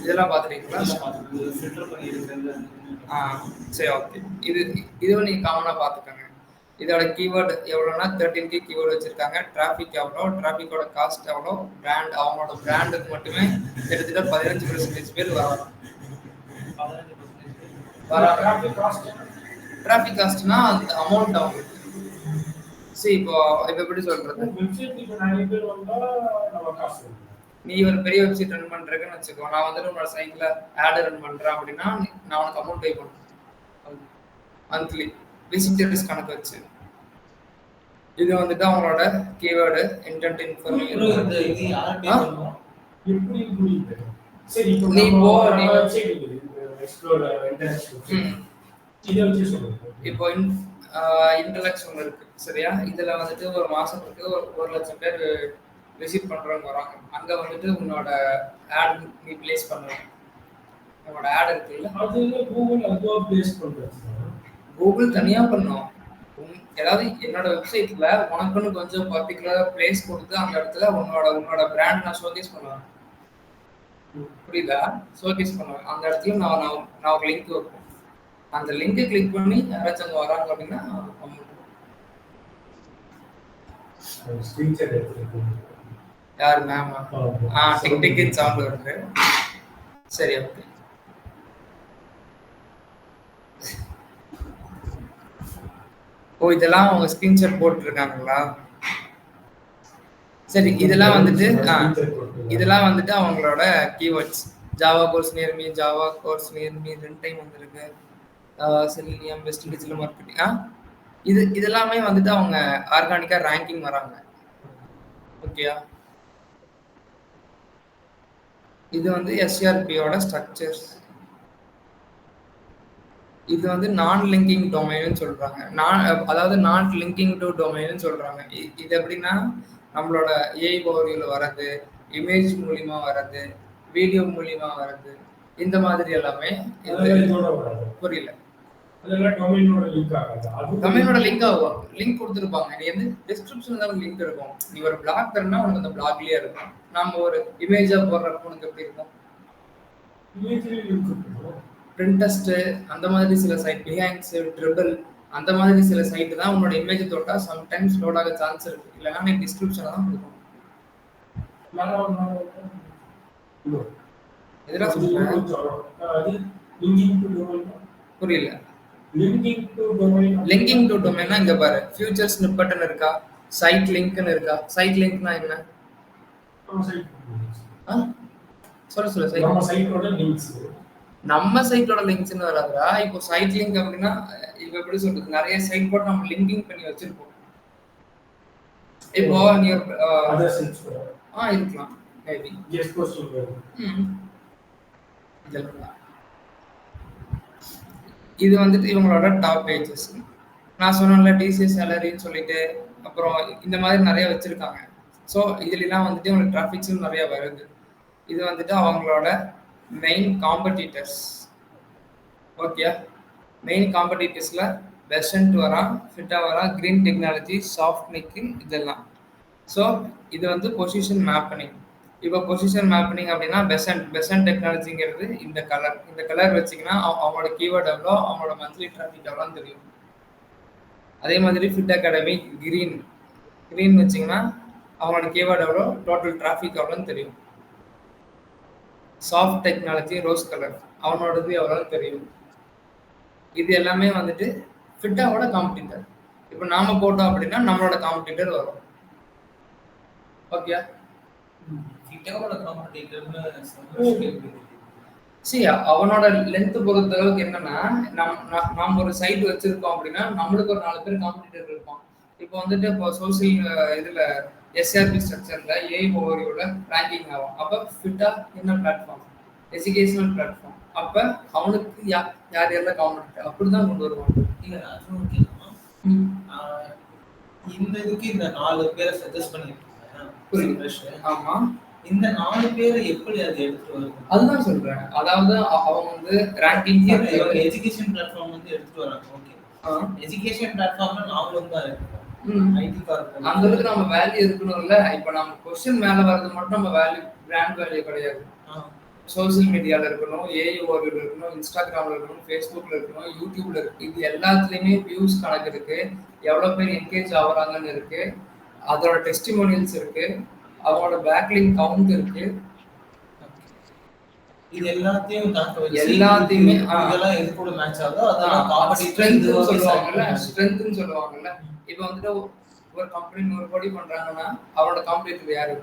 இதெல்லாம் பார்த்துட்டீங்களா? சரி, ஓகே. இதுவும் நீங்கள் காமனாக பார்த்துக்கோங்க. இதோட கீவேர்டு எவ்வளோனா 13K கீவேர்டு வச்சுருக்காங்க. டிராஃபிக் எவ்வளோ, டிராஃபிக்கோட காஸ்ட் எவ்வளோ, பிராண்ட் அவங்களோட பிராண்டுக்கு மட்டுமே கிட்டத்தட்ட 15% பேர் வராங்க. டிராஃபிக் காஸ்ட்னா அந்த அமௌண்ட் அவங்களுக்கு. சரி, இப்போ எப்படி சொல்றது, நீ ஒரு பெரிய வெப்சைட் ரன் பண்றேன்னு வச்சுக்கோ. நான் வந்துட்டு உன்னோட சைட்ல ஆட் ரன் பண்றேன் அப்படின்னா நான் உனக்கு அமௌண்ட் பே பண்ணுவேன் மந்த்லி விசிட்டர்ஸ் கணக்கு வச்சு. இது வந்துட்டு அவங்களோட கீவேர்டு இன்டென்ட் இன்ஃபர்மேஷன். நீ போ இப்போ இன்டெலக்ஸ் ஒன்று இருக்கு சரியா. இதுல வந்துட்டு ஒரு மாசத்துக்கு 1,00,000 பேர் விசிட் பண்றவங்க வராங்க. அங்க வந்துட்டு உன்னோட ஆட் நீ பிளேஸ் பண்ணுவேன். உன்னோட ஆட் இருக்குல்ல, அது கூகுள் அதுவா பிளேஸ் பண்றது. கூகுள் தனியா பண்ணும். ஏதாவது என்னோட வெப்சைட்ல உனக்குன்னு கொஞ்சம் பர்டிகுலரா பிளேஸ் கொடுத்து அந்த இடத்துல உன்னோட பிராண்ட் நான் ஷோகேஸ் பண்ணுவேன். புரியுதா? ஷோகேஸ் பண்ணுவேன். அந்த இடத்துல நான் ஒரு லிங்க் வைப்பேன். அந்த லிங்கை கிளிக் பண்ணி யாராச்சும் அங்கே வராங்க அப்படின்னா யாரு மேம் டிக் டிக் சவுண்ட் வருது. சரி, ஓகே. ஓ, இதெல்லாம் அவங்க ஸ்கிரீன்ஷாட் போட்டுருக்காங்களா? சரி, இதெல்லாம் வந்துட்டு அவங்களோட keywords. Java course near me, Java course near me 2 time வந்திருக்கு. செலினியம், பெஸ்ட் டிஜிட்டல் மார்க்கெட்டிங், இதெல்லாமே வந்துட்டு அவங்க ஆர்கானிக்கா ரேங்கிங் வராங்க. ஓகேயா? இது வந்து எஸ்ஆர்பியோட ஸ்ட்ரக்சர்ஸ். இது வந்து நான் லிங்கிங் டொமைன்னு சொல்றாங்க. அதாவது நாட் லிங்கிங் டு டொமைன்னு சொல்றாங்க. இது எப்படின்னா நம்மளோட ஏஐ ஓவர்வியூல வர்றது, இமேஜ் மூலியமா வர்றது, வீடியோ மூலியமா வர்றது, இந்த மாதிரி எல்லாமே. புரியல? டொமைனோட லிங்க் ஆகும். லிங்க் கொடுத்துருப்பாங்க. நீ வந்து டிஸ்கிரிப்ஷன்ல தான் லிங்க் இருக்கும். நீ ஒரு பிளாக் தரனா உனக்கு அந்த பிளாக்லயே இருக்கும். நம்ம ஒரு இமேஜா போடுறப்ப உனக்கு எப்படி இருக்கும்? பிரிண்டஸ்ட் அந்த மாதிரி சில சைட், பிஹாங்ஸ், ட்ரிபிள் அந்த மாதிரி சில சைட்டு தான் உன்னோட இமேஜ் தொட்டா சம்டைம்ஸ் லோட் ஆக சான்ஸ் இருக்கு. இல்லைன்னா நீ டிஸ்கிரிப்ஷனை தான் கொடுக்கணும். எதுனா சொல்றேன், புரியல? லிங்கிங் டு டொமைன்னா இங்க பாரு, ஃபியூச்சர் ஸ்னிப்பெட்னு இருக்கா, சைட் லிங்க்னு இருக்கா. சைட் லிங்க்னா என்ன? சொல்லு. நம்ம சைட்டோட லிங்க்ஸ்னு வராதுடா. இப்போ சைட் லிங்க் அப்படின்னா இப்போ எப்படி சொல்றது, நிறைய சைட் போட்டு நம்ம லிங்கிங் பண்ணி வச்சிருப்போம். இப்போ நீ இருக்கலாம் மேபி. இது வந்துட்டு இவங்களோட டாப் பேஜஸ். நான் சொன்னேன்ல டிசிஎஸ் சேலரின்னு சொல்லிட்டு, அப்புறம் இந்த மாதிரி நிறைய வச்சிருக்காங்க. ஸோ இதுலாம் வந்துட்டு உங்களுக்கு டிராஃபிக்ஸும் நிறைய வருது. இது வந்துட்டு அவங்களோட மெயின் காம்படிட்டர்ஸ். ஓகே, மெயின் காம்படிட்டர்ஸில் பெசன்ட் வரான், ஃபிட்டா வரான், கிரீன் டெக்னாலஜி, சாஃப்ட் நிக்கு, இதெல்லாம். ஸோ இது வந்து பொசிஷன் மேப்பனிங். இப்போ பொசிஷன் மேப்பனிங் அப்படின்னா பெசன்ட் டெக்னாலஜிங்கிறது இந்த கலர் வச்சிங்கன்னா அவங்களோட கீவேர்ட் எவ்வளோ, அவங்களோட மந்த்லி டிராஃபிக் எவ்வளோன்னு தெரியும். அதே மாதிரி ஃபிட் அகாடமி கிரீன் வச்சிங்கன்னா அவங்களோட கீவேர்ட் எவ்வளோ, டோட்டல் டிராஃபிக் எவ்வளோன்னு தெரியும். சாஃப்ட் டெக்னாலஜி ரோஸ் கலர், அவனோடது எவ்வளோன்னு தெரியும். இது எல்லாமே வந்துட்டு ஃபிட்டாவோட காம்படிட்டர். இப்போ நாம போட்டோம் அப்படின்னா நம்மளோட காம்படிட்டர் வரும். ஓகே, அவனோட லென்த் பொறுத்தளவுக்கு என்னன்னா, நம்ம ஒரு சைட் வச்சிருக்கோம் அப்படின்னா நம்மளுக்கு ஒரு 4 பேர் காம்படிட்டர் இருப்பான். இப்போ வந்துட்டு இப்போ சோசியல் இதுல எஸ்ஆர்பி ஸ்ட்ரக்சர்ல ஏஐ ஓவர்வியூல ரேங்கிங் ஆகும். அப்போ ஃபிட்டா என்ன பிளாட்ஃபார்ம், எஜுகேஷனல் பிளாட்ஃபார்ம். அப்ப அவனுக்கு யார் யாரெல்லாம் காம்படிட்டர் அப்படிதான் கொண்டு வருவாங்க. இல்ல அதுவும் கேட்கணும். இந்த இதுக்கு இந்த 4 பேரை சஜஸ்ட் பண்ணிருக்கீங்க. ஆமா, இந்த 4 பேரை எப்படி அதை எடுத்துட்டு வருவாங்க? அதுதான் சொல்றேன். அதாவது அவங்க வந்து ரேங்கிங் எஜுகேஷன் பிளாட்ஃபார்ம் வந்து எடுத்துட்டு வராங்க. ஓகே, எஜுகேஷன் பிளாட்ஃபார்ம்ல நாமளும் தான் ம். ஐடி கார்பரேட் அந்த அளவுக்கு நம்ம வேல்யூ இருக்கணும்ல. இப்ப நம்ம கொஸ்டின் மேல வர்றது மட்டும் நம்ம வேல்யூ, பிராண்ட் வேல்யூ கிடையாது. சோசியல் மீடியால இருக்கணும், ஏஐஓல இருக்கணும், இன்ஸ்டாகிராம்ல இருக்கணும், ஃபேஸ்புக்ல இருக்கணும், யூடியூப்ல இருக்கு. இது எல்லாத்துலயுமே வியூஸ் கணக்கு இருக்கு, எவ்வளவு பேர் என்கேஜ் ஆகுறாங்கன்னு இருக்கு, அதோட டெஸ்டிமோனியல்ஸ் இருக்கு, அவங்களோட பேக்லிங்க் கவுண்ட் இருக்கு. இது எல்லாத்தையும் கணக்கு வச்சு எல்லாத்தையுமே இதெல்லாம் எது கூட மேட்ச் ஆகுதோ அதெல்லாம் ஸ்ட்ரென்த்னு சொல்லுவாங்கல்ல, ஸ்ட்ரென்த்னு சொல்லுவாங்கல்ல. இப்போ வந்துட்டு ஒரு கம்பெனி 100 கோடி பண்றாங்கன்னா அவரோட காம்படிட்டர் யாரு?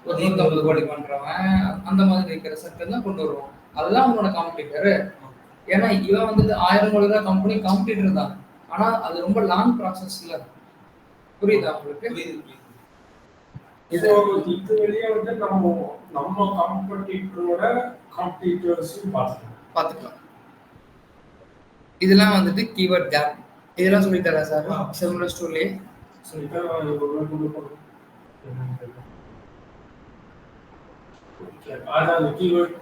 ஒரு 150 கோடி பண்றவன், அந்த மாதிரி இருக்கிற செக்டர் தான் கொண்டு வருவோம். அதுதான் அவனோட காம்படிட்டர். ஏன்னா இவன் வந்துட்டு 1000 கோடி தான் கம்பெனி காம்படிட்டர் தான். ஆனா அது ரொம்ப லாங் ப்ராசஸ்ல. புரியுதா உங்களுக்கு? இது வெளியே வந்து நம்ம காம்படிட்டரோட காம்படிட்டர்ஸையும் பார்த்துக்கலாம். இதெல்லாம் வந்துட்டு கீவேர்ட் கேப். இதெல்லாம் சொல்லி தரேன் சார் சிமிலர் ஸ்டோரியே. சொல்லிட்டா அதான் கீவேர்ட்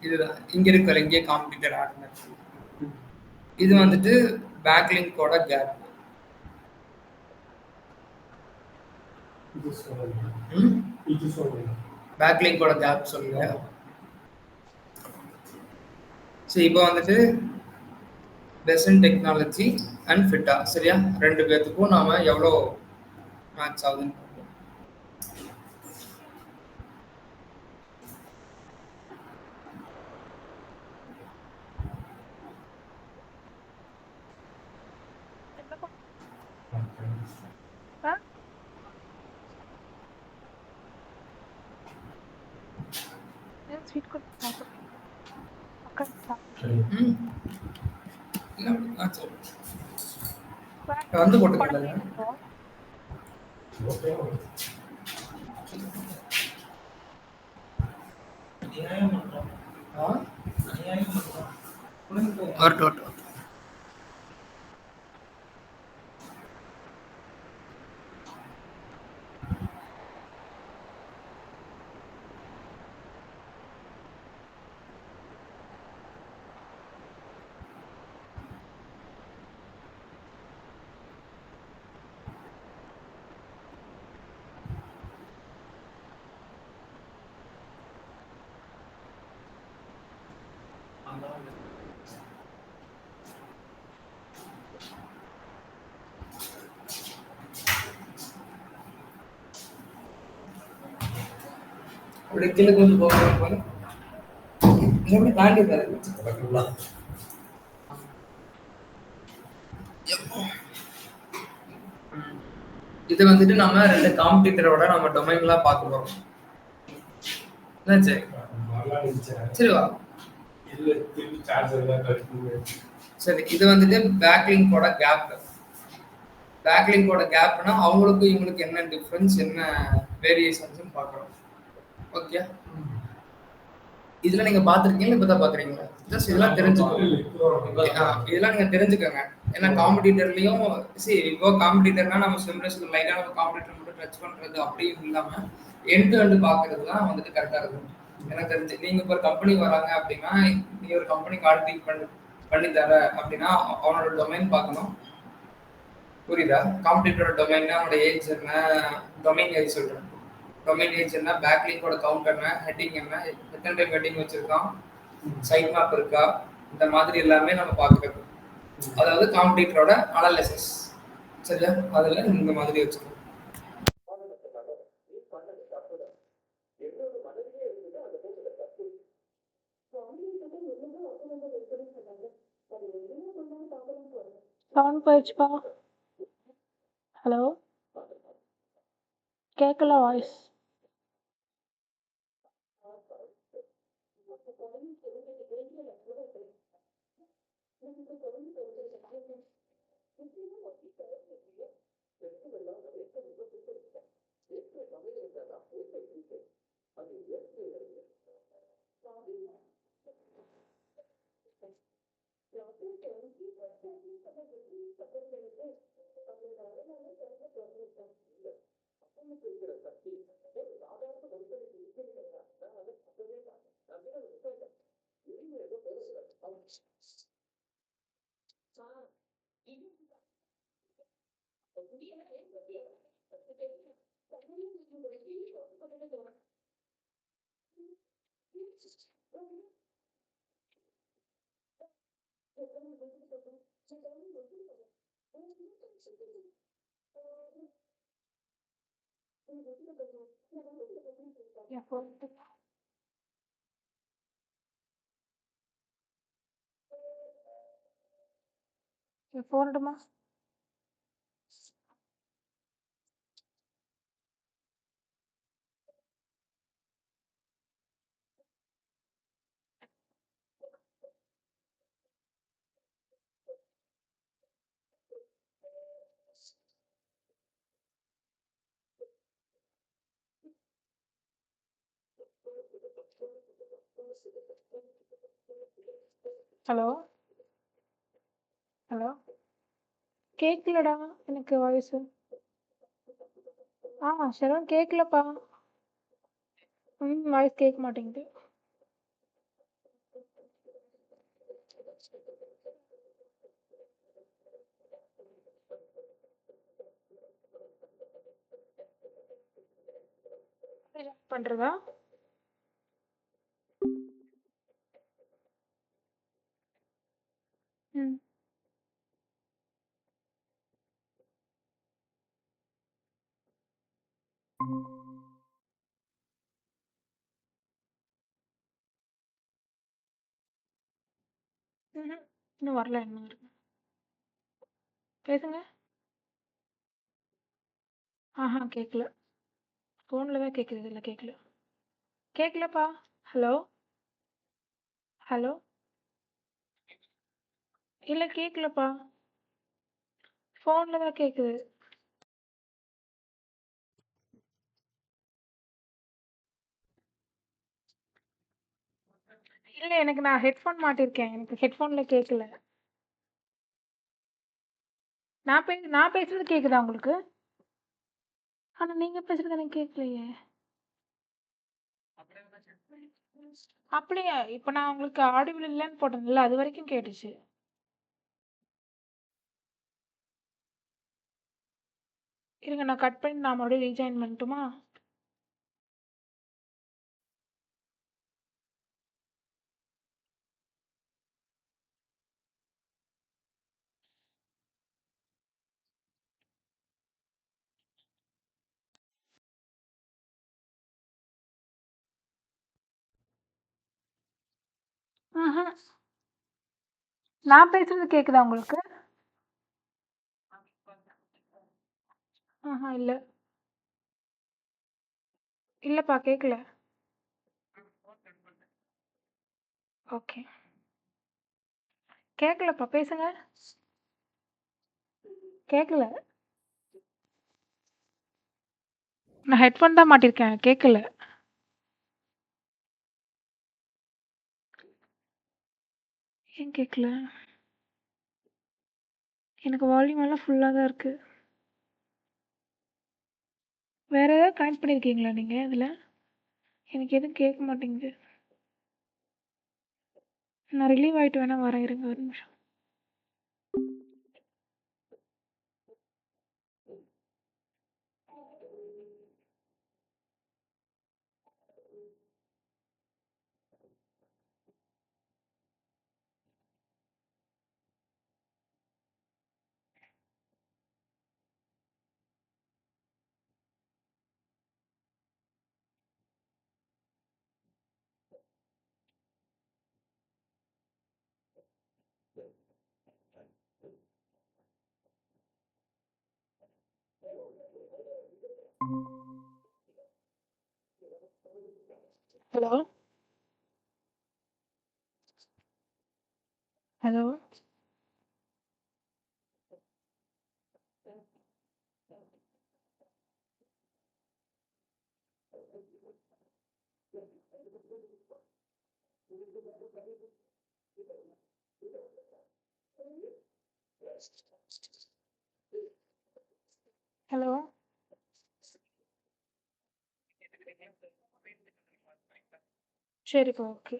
இதுதான் இங்க இருக்கிற இங்கே காம்படிட்டர் ஆடுங்க. இது வந்துட்டு பேக்லிங்கோட கேப். பேக்லிங்கோட கேப் சொல்லுங்க. சரி, இப்போ வந்துட்டு பெசன்ட் டெக்னாலஜி அண்ட் ஃபிட்டா, சரியா? ரெண்டு பேர்த்துக்கும் நாம எவ்வளோ மேட்ச் ஆகுதுன்னு பார்ப்போம். வந்து போட்டுக்கல கீழே கொஞ்சம் போக தாண்டி இது வந்துட்டு நம்ம ரெண்டு காம்படிட்டரோட நம்ம டொமைன்லாம் பார்க்க போறோம். சரி வா. சரி, இது வந்துட்டு பேக்லிங்கோட கேப். பேக்லிங்கோட கேப்னா அவங்களுக்கும் இவங்களுக்கு என்ன டிஃபரன்ஸ், என்ன வேரியேஷன்ஸ் பார்க்குறோம். ஓகே, இதுல நீங்க பாத்துருக்கீங்களா? இப்பதான் பாக்குறீங்களா? ஜஸ்ட் இதெல்லாம் தெரிஞ்சுக்கோங்க. இதெல்லாம் நீங்க தெரிஞ்சுக்கோங்க. ஏன்னா காம்படிட்டர்லயும் இப்போ காம்படிட்டர்னா நம்ம சிமுலேஷன் லைட்டா நம்ம காம்படிட்டர் மட்டும் டச் பண்றது அப்படியும் இல்லாம எண்ட் டு எண்ட் பாக்குறது தான் வந்துட்டு கரெக்டா இருக்கும். எனக்கு தெரிஞ்சு நீங்க இப்போ ஒரு கம்பெனி வராங்க அப்படின்னா, நீ ஒரு கம்பெனிக்கு ஆடிட்டிங் பண்ணி தர அப்படின்னா அவனோட டொமைன் பார்க்கணும். புரியுதா? காம்படிட்டரோட டொமைன்னா அவனோட ஏஜ் என்ன, டொமைன் ஏஜ் சொல்றேன். டொமைன் ஏஜ் என்ன, பேக்லிங்கோட கவுண்ட் என்ன, ஹெட்டிங் என்ன, எத்தனை டைம் ஹெட்டிங் வச்சிருக்கான், சைட் மேப் இருக்கா, இந்த மாதிரி எல்லாமே நம்ம பார்க்குறது. அதாவது காம்படிட்டரோட அனாலிசிஸ். சரியா? அதில் இந்த மாதிரி வச்சுக்கோங்க. சவுண்ட் போயிடுச்சுப்பா. ஹலோ, கேட்கல வாய்ஸ். Yeah, போகட்டுமா? போகட்டுமா? ஹலோ ஹலோ கேட்கலடா எனக்கு வாய்ஸு. ஷரவன் கேட்கலப்பா. வாய்ஸ் கேட்க மாட்டேங்குது. பண்றதா? ம் ம்ஹும். இன்னும் வரல. இன்னும் இருக்கு. பேசுங்க. கேட்கல. ஃபோனில் தான் கேட்குது, இதில் கேட்கல. கேட்கலப்பா. ஹலோ ஹலோ இல்லை கேட்கலப்பா. ஃபோனில் தான் கேட்குது. இல்லை எனக்கு நான் ஹெட்ஃபோன் மாட்டியிருக்கேன். எனக்கு ஹெட்ஃபோனில் கேட்கல. நான் பேசுறது கேட்குதா உங்களுக்கு? ஆனால் நீங்கள் பேசுறது எனக்கு கேட்கலையே. அப்படியா? இப்போ நான் உங்களுக்கு ஆடிபிள் இல்லைன்னு போட்டேன்ல, அது வரைக்கும் கேட்டுச்சு. இருங்க, நான் கட் பண்ணி நான் மறுபடியும் ரீஜாயின் பண்ணட்டுமா? ஆஹா, நான் பேசுறது கேட்குதா உங்களுக்கு? இல்லை இல்லைப்பா, கேட்கல. ஓகே, கேட்கலப்பா, பேசுங்க. கேட்கல. நான் ஹெட்ஃபோன் தான் மாட்டியிருக்கேன், கேட்கல. ஏன் கேட்கல? எனக்கு வால்யூம் எல்லாம் ஃபுல்லாக தான் இருக்குது. வேறு ஏதாவது கனெக்ட் பண்ணியிருக்கீங்களா நீங்கள் இதில்? எனக்கு எதுவும் கேட்க மாட்டேங்குது. நான் ரிலீவ் ஆகிட்டு வேணா வரேன், இருங்க ஒரு நிமிஷம். ஹலோ ஹலோ ஹலோ சரிப்பா, ஓகே.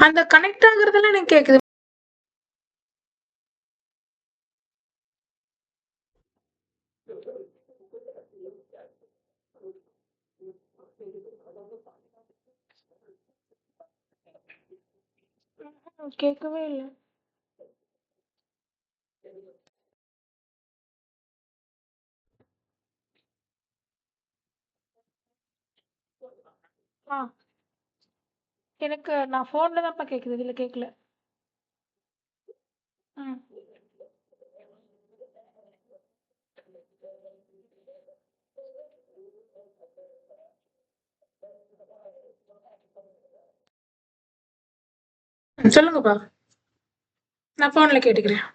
அந்த கனெக்ட் ஆகுறதெல்லாம் எனக்கு கேட்குது. கேட்கவே இல்ல. ஆ. எனக்கு நான் ஃபோன்ல தான்ப்பா கேக்குது. இதுல கேட்கல. ம். சொல்லுங்கப்பா. நான் ஃபோன்ல கேட்டுக்கிறேன்.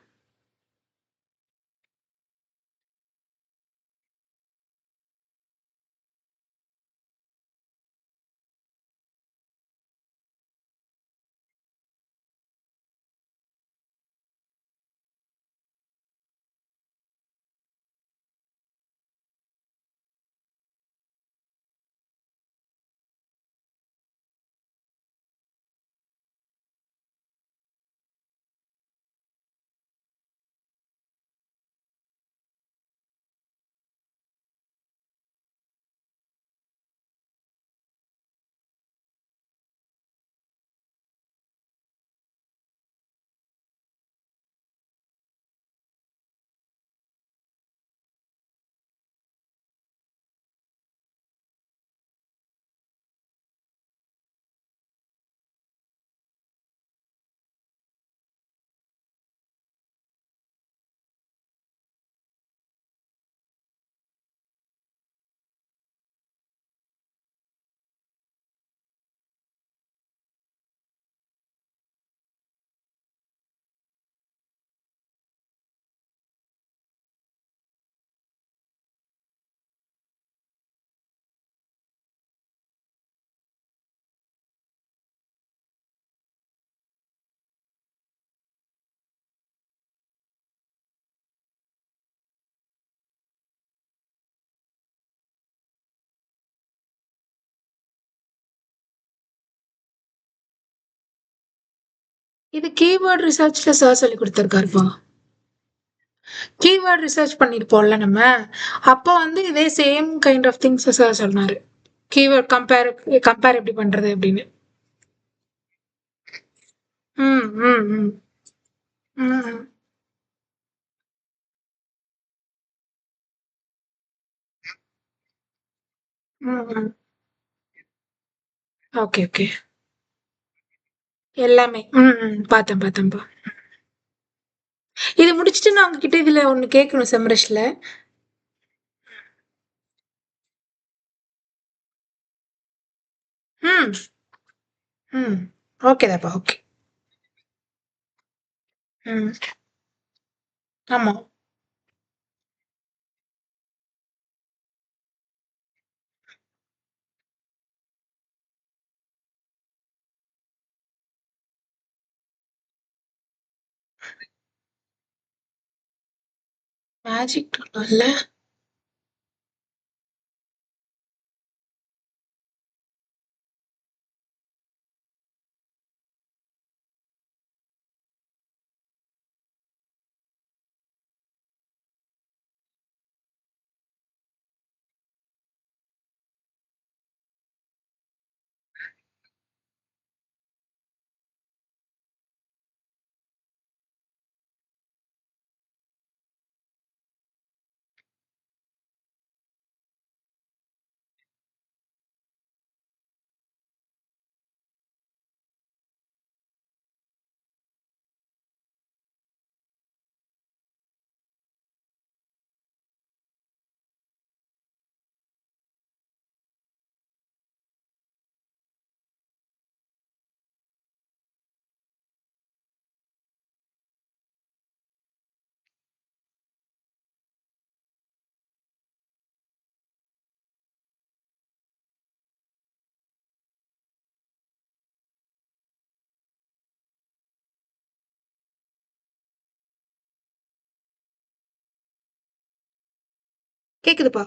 இது கீவேர்ட் ரிசர்ச்ல சார் சொல்லி கொடுத்துருக்காருப்பா. கீவேர்ட் ரிசர்ச் பண்ணிருப்போம்ல நம்ம. அப்போ இதே same kind of things sir சொன்னாரு. கீவேர்ட் கம்பேர் எப்படி பண்றது அப்படின்னு. ம் ம் ம் ம் ம் ம். Okay okay. எல்லாமே. பார்த்தேன் பார்த்தேன்ப்பா. இது முடிச்சுட்டு நான் உங்ககிட்ட இதுல ஒண்ணு கேட்கணும் செம்ரஷ்ல. ம் ம். ஓகேதாப்பா ஓகே. ம். ஆமா. மேஜிக் இல்ல. கேக்குதுப்பா.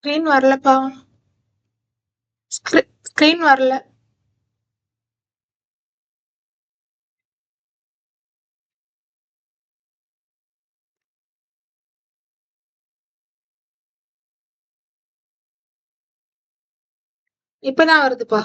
ஸ்க்ரீன் வரலப்பா. ஸ்க்ரீன் வரல. இப்பதான் வருதுப்பா.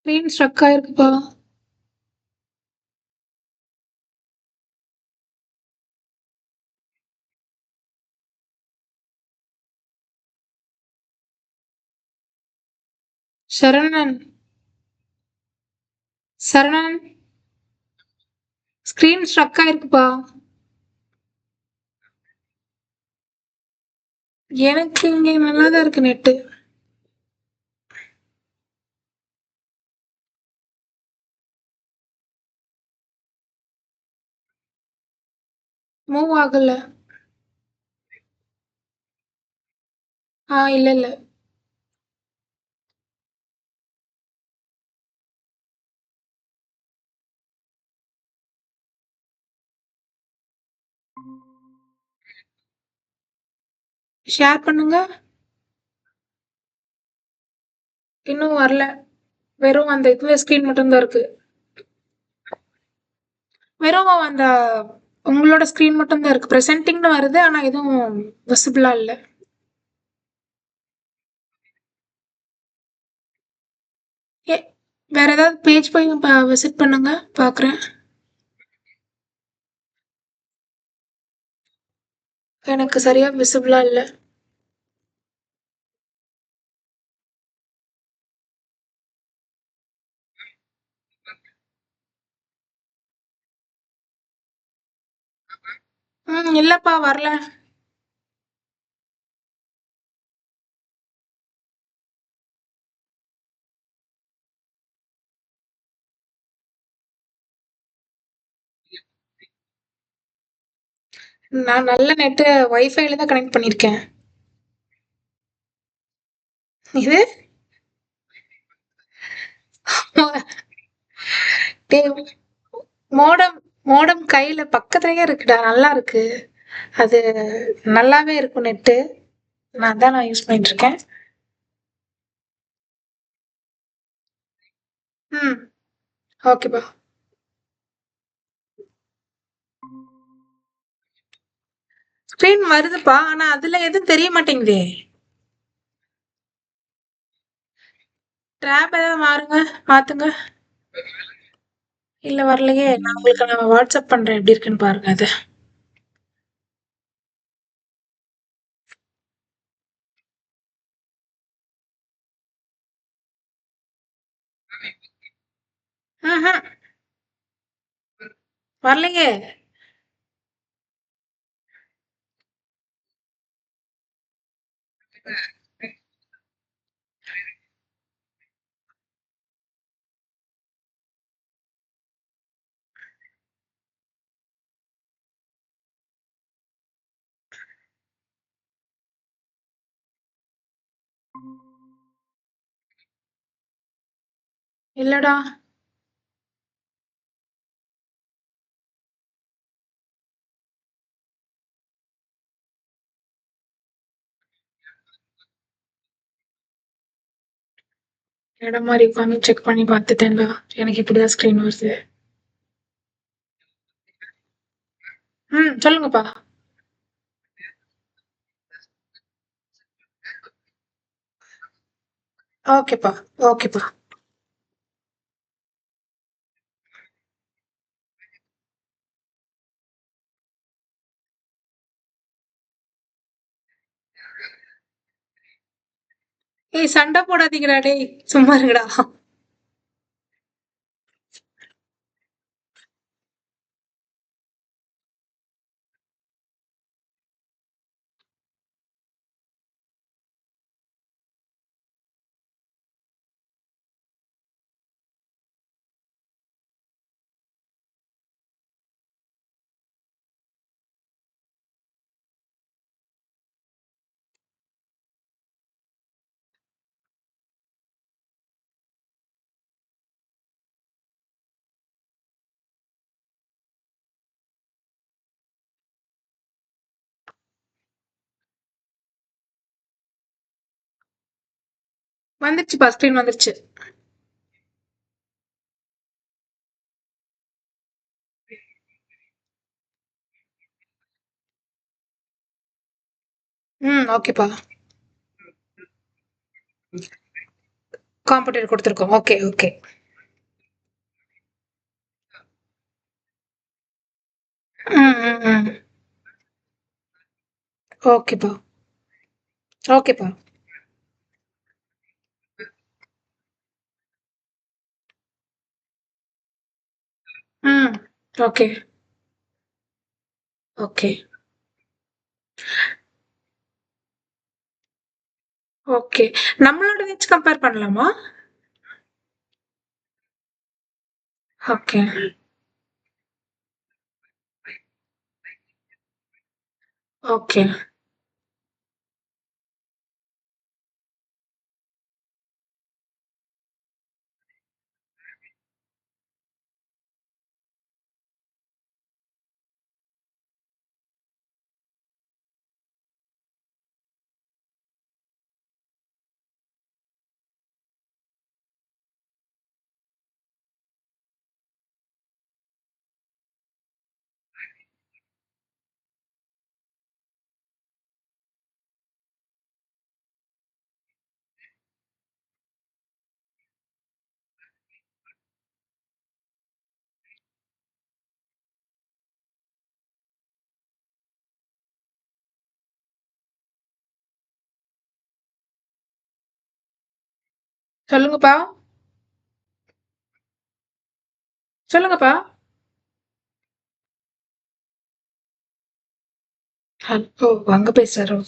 ஸ்க்ரீன் ஸ்ட்ரக் ஆயிருக்குப்பா. சரவணன், சரவணன், ஸ்க்ரீன் ஸ்ட்ரக் ஆயிருக்குப்பா. எனக்கு இங்க நல்லாதான் இருக்கு நெட்டு. மூவ் ஆகல. இல்ல இல்ல. ஷேர் பண்ணுங்க. இன்னும் வரல. வெறும் அந்த இதுல ஸ்க்ரீன் மட்டும்தான் இருக்கு. வெறும் அந்த உங்களோட ஸ்க்ரீன் மட்டும்தான் இருக்கு. ப்ரெசென்டிங்னு வருது. ஆனா எதுவும் விசிபிளா இல்ல. ஏ, வேற ஏதாவது பேஜ் போய் விசிட் பண்ணுங்க. பாக்குறேன். எனக்கு சரியா விசிபிளா இல்ல. இல்லப்பா வரல. நான் நல்ல நெட்டு வைஃபைல தான் கனெக்ட் பண்ணிருக்கேன். இது டேய், மோடம் மோடம் கையில பக்கத்துலயே இருக்குடா. நல்லா இருக்கு. அது நல்லாவே இருக்கும் நெட்டு. நான் யூஸ் பண்ணிட்டு இருக்கேன். ம் ஓகேப்பா. ஸ்க்ரீன் வருதுப்பா. ஆனா அதுல எதுவும் தெரிய மாட்டேங்குதே. டேப் ஏதாவது மாத்துங்க. இல்ல வரலையே. நான் வாட்ஸ்அப் பண்றேன். எப்படி இருக்குன்னு பாருங்க அது. ம்ஹும். வரலையே. இல்லடா. இடம் மாதிரி உட்காந்து செக் பண்ணி பார்த்துட்டேன்டா. எனக்கு இப்படிதான் ஸ்க்ரீன் வருது. சொல்லுங்கப்பா. ஓகேப்பா. ஓகேப்பா. ஏய், சண்டை போடாதீங்கடா. டேய், சும்மா இருங்கடா. வந்துருச்சுப்பா. ஸ்க்ரீன் வந்துருச்சு. ஓகேப்பா. காம்படிட்டர் கொடுத்துருக்கோம். Okay okay. ம் ம் ம். ஓகேப்பா ஓகேப்பா. ம். Okay okay okay. நம்மளோட வச்சு கம்பேர் பண்ணலாமா? Okay okay. சொல்லுங்கப்பா சொல்லுங்கப்பா. ஓ, அங்க பேசுறாரோ?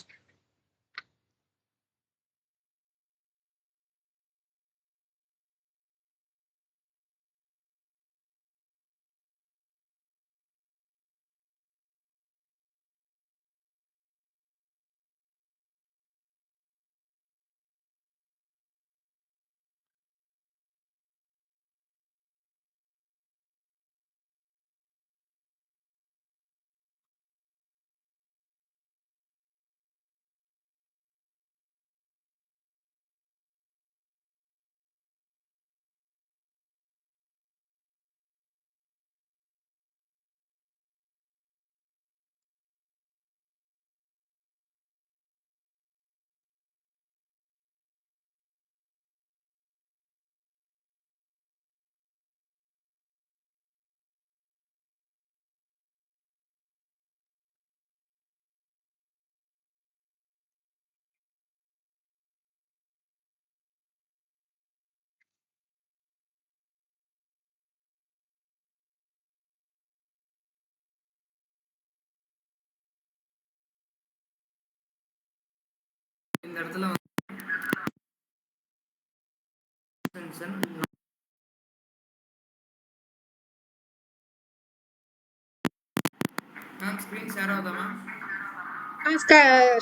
இந்த இடத்துல மேம் ஸ்க்ரீன் ஷேர் ஆகுதா மேம்?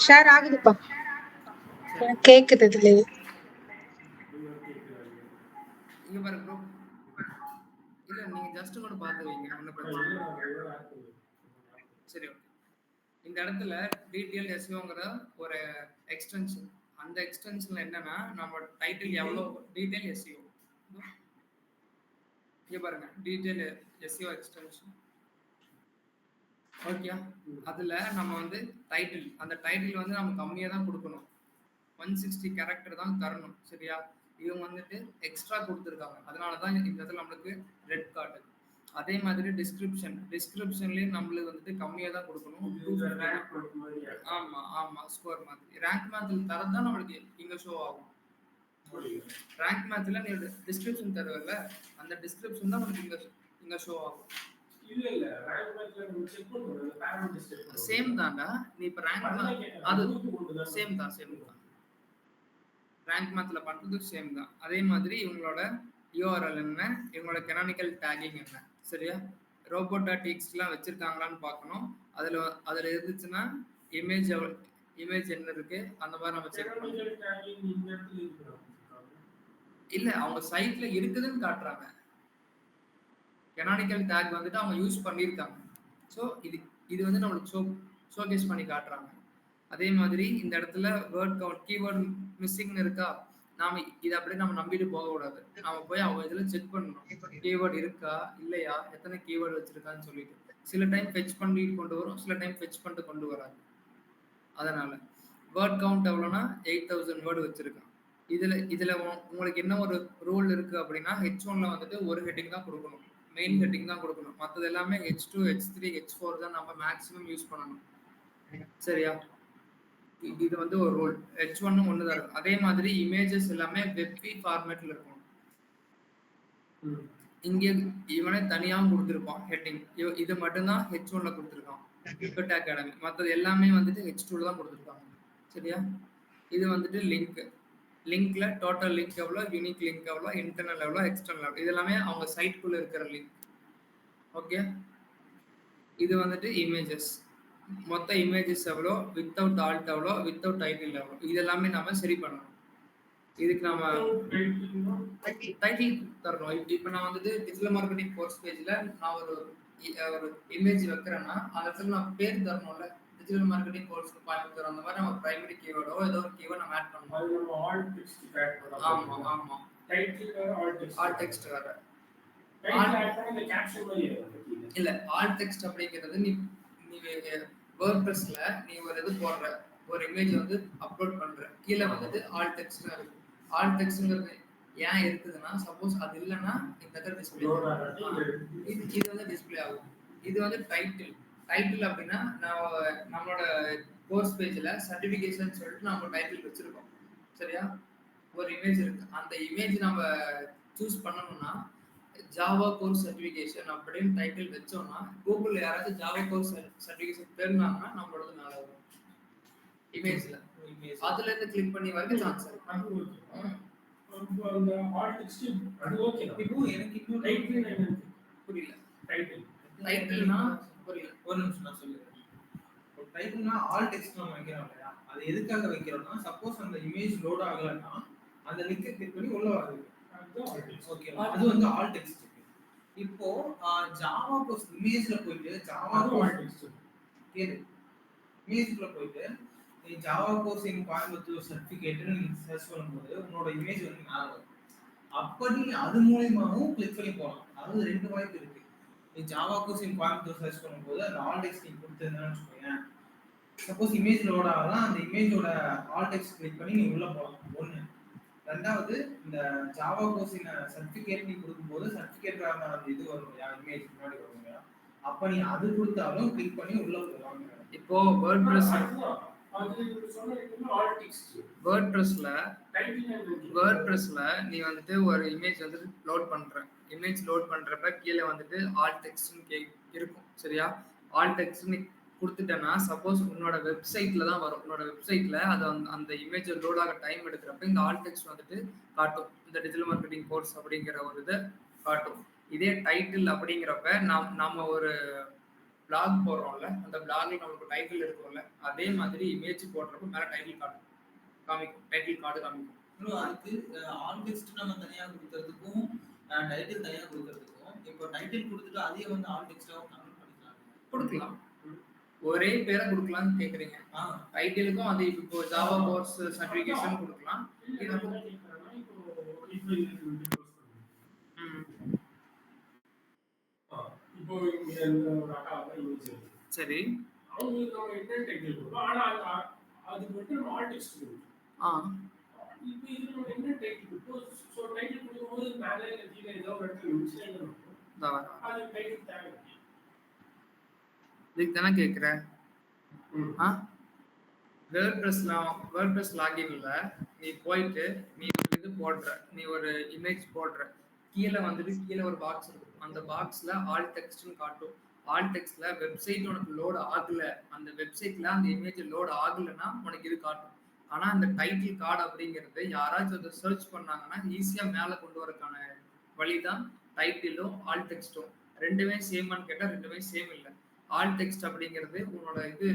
ஷேர் ஆகுதுப்பா. எனக்கு கேக்குது இதுலயே. இங்க பாருங்க ப்ரோ. இல்ல நீங்க ஜஸ்ட் கூட பார்த்து வைங்க, ஒன்றும் பிரச்சனை இல்லை. சரி ஓகே. இந்த இடத்துல டீட்டெயில் எஸ்யோங்கிற ஒரு எக்ஸ்டென்ஷன். அந்த எக்ஸ்டென்ஷன்ல என்னன்னா நம்ம டைட்டில் எவ்வளோ டீட்டெயில் எஸ்இஓ. இங்க பாருங்க டீட்டெயில் எஸ்இஓ எக்ஸ்டென்ஷன். ஓகே. அதுல நம்ம வந்து டைட்டில், அந்த டைட்டில் வந்து நம்ம கம்மியா தான் கொடுக்கணும். 160 கேரக்டர் தான் தரணும். சரியா? இவங்க வந்துட்டு எக்ஸ்ட்ரா கொடுத்துருக்காங்க. அதனால தான் இந்த இடத்துல நம்மளுக்கு ரெட் கார்டு. அதே மாதிரி டிஸ்கிரிப்ஷன்லயும் நம்மளுக்கு வந்துட்டு கம்மியா தான் கொடுக்கணும். 250. ஆமா ஆமா, ஸ்கோர் மாதிரி. ரேங்க் மேத்ல தரது தான் நம்மளுக்கு இங்க ஷோ ஆகும். ரேங்க் மேத்ல நீ டிஸ்கிரிப்ஷன் தருவல, அந்த டிஸ்கிரிப்ஷன் தான் நம்மளுக்கு இங்க ஷோ ஆகும். இல்ல ரேங்க் மேத்ல நம்ம செக் பண்ணுவோம். பேராமீட்டர்ஸ் செக் பண்ணுவோம். சேம் தான்டா. நீ இப்ப ரேங்க் அது சேம் தான். ரேங்க் மேத்ல பண்றது சேம் தான். அதே மாதிரி இவங்களோட URL என்ன, இவங்களோட கனானிக்கல் டேகிங் என்ன. சரியா? ரோபோட்டாடிக்ஸ்லாம் வச்சிருக்காங்களான்னு பார்க்கணும். அதுல இருந்துச்சுன்னா இமேஜ் என்ன இருக்கு அந்த மாதிரி நம்ம செக் பண்ணணும். இல்ல அவங்க சைட்ல இருக்குதுன்னு காட்டுறாங்க. கனானிக்கல் டேக் வந்துட்டு அவங்க யூஸ் பண்ணியிருக்காங்க. ஸோ இது வந்து நம்மளுக்கு ஷோகேஸ் பண்ணி காட்டுறாங்க. அதே மாதிரி இந்த இடத்துல வேர்ட் கவுண்ட் கீவேர்ட் மிஸ்ஸிங்னு இருக்கா, நாம இதை அப்படியே நம்ம நம்பிட்டு போக கூடாது. நாம போய் அவங்க இதுல செக் பண்ணணும், கீவேர்ட் இருக்கா இல்லையா, எத்தனை கீவேர்டு வச்சிருக்கான்னு சொல்லிட்டு. சில டைம் ஃபெச் பண்ணிட்டு கொண்டு வரும், சில டைம் ஃபெச் பண்ணிட்டு கொண்டு வராது. அதனால வேர்ட் கவுண்ட் எவ்வளோனா 8000 வேர்டு வச்சிருக்கான். இதுல உங்களுக்கு என்ன ஒரு ரூல் இருக்கு அப்படின்னா H1ல வந்துட்டு ஒரு ஹெட்டிங் தான் கொடுக்கணும், மெயின் ஹெட்டிங் தான் கொடுக்கணும். மற்றது எல்லாமே H2, H3, H4 தான் நம்ம மேக்ஸிமம் யூஸ் பண்ணணும். சரியா? இது வந்து ஒரு ரூல். H1 ஒன்று தான் இருக்கும். அதே மாதிரி இமேஜஸ் எல்லாமே வெப்பி ஃபார்மேட்ல இருக்கும். இங்கே இவனே தனியாகவும் கொடுத்துருப்பான் ஹெட்டிங். இது மட்டும்தான் H1ல கொடுத்துருக்கான் பிட் அகாடமி. மற்றது எல்லாமே வந்துட்டு H2ல தான் கொடுத்துருக்காங்க. சரியா? இது வந்துட்டு லிங்க்ல டோட்டல் லிங்க் எவ்வளோ, யூனிக் லிங்க் எவ்வளோ, இன்டர்னல் எவ்வளோ, எக்ஸ்டர்னல் எவ்வளோ, இது எல்லாமே அவங்க சைட்குள்ள இருக்கிற லிங்க். ஓகே, இது வந்துட்டு இமேஜஸ். மொத்த இமேஜஸ் எவ்வளோ, வித்தவுட் ஆல்ட் எவ்வளோ, வித்தவுட் டைட்டில் எவ்வளோ, இது எல்லாமே நம்ம சரி பண்ணணும். இதுக்கு நம்ம டைட்டில் தரணும். இப்போ நான் வந்துட்டு டிஜிட்டல் மார்க்கெட்டிங் கோர்ஸ் பேஜ்ல நான் ஒரு இமேஜ் வைக்கிறேன்னா அந்த இடத்துல நான் பேர் தரணும்ல. டிஜிட்டல் மார்க்கெட்டிங் கோர்ஸ் கோயம்புத்தூர் அந்த மாதிரி நம்ம பிரைமரி கீவேர்டோ ஏதோ ஒரு கீவேர்ட் நம்ம ஆட் பண்ணணும். அது நம்ம ஆல் டெக்ஸ்ட் ஆட் பண்ணலாம். ஆமா ஆமா, டைட்டில் வேற ஆல் டெக்ஸ்ட் வேற. டைட்டில் ஆட் பண்ண இந்த கேப்ஷன் மாதிரி இல்ல, ஆல் டெக்ஸ்ட் அப்படிங்கிறது நீ வேர்ட்பிரஸ்ல நீ ஒரு இது போடுற, ஒரு இமேஜ் வந்து அப்லோட் பண்ற, கீழே வந்துட்டு ஆல் டெக்ஸ்ட் இருக்கு. ஆல் டெக்ஸ்ட்ங்கிறது ஏன் இருக்குதுன்னா சப்போஸ் அது இல்லைன்னா இந்த இடத்துல டிஸ்பிளே இது வந்து டிஸ்பிளே ஆகும். இது வந்து டைட்டில் அப்படின்னா நம்மளோட கோர்ஸ் பேஜ்ல சர்டிபிகேஷன் சொல்லிட்டு நம்ம டைட்டில் வச்சிருக்கோம். சரியா? ஒரு இமேஜ் இருக்கு, அந்த இமேஜ் நம்ம சூஸ் பண்ணணும்னா ஜாவா கோர்ஸ் சர்டிபிகேஷன் அப்படின்னு டைட்டில் வச்சோம்னா கூகுள்ல யாராச்சும் ஜாவா கோர்ஸ் சர்டிபிகேஷன் தேடினாங்கன்னா நம்மளோட மேல வரும் இமேஜ்ல. அதுல இருந்து கிளிக் பண்ணி வரைக்கும் சான்ஸ் இருக்கு. அந்த ஆல் டெக்ஸ்ட் அது ஓகே. இப்போ எனக்கு இன்னும் டைட்டில் புரியல. டைட்டில்னா புரியல, ஒரு நிமிஷம் நான் சொல்லிடுறேன். ஒரு டைட்டில்னா ஆல் டெக்ஸ்ட் நம்ம வைக்கிறோம் இல்லையா, அது எதுக்காக வைக்கிறோம்னா சப்போஸ் அந்த இமேஜ் லோட் ஆகலைன்னா அந்த லிங்கை கிளிக் பண்ணி உள்ள வருது. ஓகே, அது வந்து ஆல் டெக்ஸ்ட். இப்போ ஜாவா கோர்ஸ் இமேஜ்ல போயிட்டு ஜாவா ஆல் டெக்ஸ்ட் கேளு, இமேஜ்ல போயிட்டு நீ ஜாவா கோர்ஸ் இன் கோயம்புத்தூர் சர்டிஃபிகேட்னு நீ சர்ச் பண்ணும்போது உன்னோட இமேஜ் வந்து மேலே வரும். அப்படி அது மூலமாவும் கிளிக் பண்ணி போகலாம். அதாவது ரெண்டு வாய்ப்பு இருக்கு. நீ Java course in Coimbatore search பண்ணும்போது அந்த ஆல் டெக்ஸ்ட் நீ கொடுத்துருந்தேன்னு வச்சுக்கோங்க, சப்போஸ் இமேஜ் லோட் ஆகலாம், அந்த இமேஜோட ஆல் டெக்ஸ்ட் கிளிக் பண்ணி நீ உள்ள போகலாம். ஒன்று. ரெண்டாவது, இந்த ஜாவா கோர்ஸ் இன் சர்டிஃபிகேட் நீ கொடுக்கும்போது சர்டிஃபிகேட்கான அந்த இது வரும் இல்லையா, இமேஜ் முன்னாடி வரும் இல்லையா, அப்போ நீ அது கொடுத்தாலும் கிளிக் பண்ணி உள்ள போகலாம். இப்போ வேர்ட்பிரஸ்ல நீ வந்துட்டு ஒரு இமேஜ் வந்து லோட் பண்ற, இமேஜ் லோட் பண்றப்ப கீழே வந்துட்டு ஆல் டெக்ஸ்ட்னு இருக்கும். சரியா? ஆல் டெக்ஸ்ட் நீ கொடுத்துட்டேன்னா சப்போஸ் உன்னோட வெப்சைட்ல தான் வரும். உன்னோட வெப்சைட்ல அது அந்த இமேஜ் லோட் ஆக டைம் எடுக்கிறப்ப இந்த ஆல் டெக்ஸ்ட் வந்துட்டு காட்டும். இந்த டிஜிட்டல் மார்க்கெட்டிங் கோர்ஸ் அப்படிங்கிற ஒரு இதை காட்டும். இதே டைட்டில் அப்படிங்கிறப்ப நம்ம ஒரு பிளாக் போடுறோம்ல, அந்த பிளாக்ல நமக்கு டைட்டில் இருக்கும்ல, அதே மாதிரி இமேஜ் போடுறப்ப மேல டைட்டில் காமிக்கும், டைட்டில் கார்டு காமிக்கும். அதுக்கு ஆல் டெக்ஸ்ட் நம்ம தனியா கொடுக்கறதுக்கும் டைட்டில் தனியா கொடுக்கறதுக்கும் இப்போ டைட்டில் கொடுத்துட்டு அதே வந்து ஆல் டெக்ஸ்டாவும் கன்வெர்ட் கொடுக்கலாம். ஒரே பேரை கொடுக்கலாம்னு கேக்குறீங்க. டைட்டிலுக்கும் அது இப்போ ஜாவா கோர்ஸ் சர்டிஃபிகேஷன் கொடுக்கலாம். இப்போ ஒரு அக்கா இமேஜ் சரி, அவங்க நம்ம என்ன டைட்டில் கொடுப்போம், ஆனா அது மட்டும் நம்ம ஆல் டெக்ஸ்ட் கொடுப்போம். இப்போ இது நம்ம என்ன டைட்டில் கொடுப்போம், ஸோ டைட்டில் கொடுக்கும்போது மேலே கீழே ஏதோ ஒரு இடத்துல மிஸ்டேக் இருக்கும், அது டைட்டில் தேவை. இதுக்கு தானே கேட்குறேன். வேர்ட்பிரஸ் லாகின்ல நீ போயிட்டு நீ இது போடுற, நீ ஒரு இமேஜ் போடுற, கீழே வந்துட்டு கீழே ஒரு பாக்ஸ் இருக்கும். அந்த பாக்ஸ்ல ஆல் டெக்ஸ்ட்னு காட்டும். ஆல் டெக்ஸ்ட்ல வெப்சைட் உனக்கு லோட் ஆகல, அந்த வெப்சைட்ல அந்த இமேஜ் லோட் ஆகலைன்னா உனக்கு இது காட்டும். ஆனா அந்த டைட்டில் கார்டு அப்படிங்கிறது யாராச்சும் அதை சர்ச் பண்ணாங்கன்னா ஈஸியா மேலே கொண்டு வரக்கான வழிதான் டைட்டிலும் ஆல் டெக்ஸ்டும். ரெண்டுமே சேமான்னு கேட்டா ரெண்டுமே சேம் இல்லை. ஆல் டெக்ஸ்ட் அப்படிங்கிறது உன்னோட இது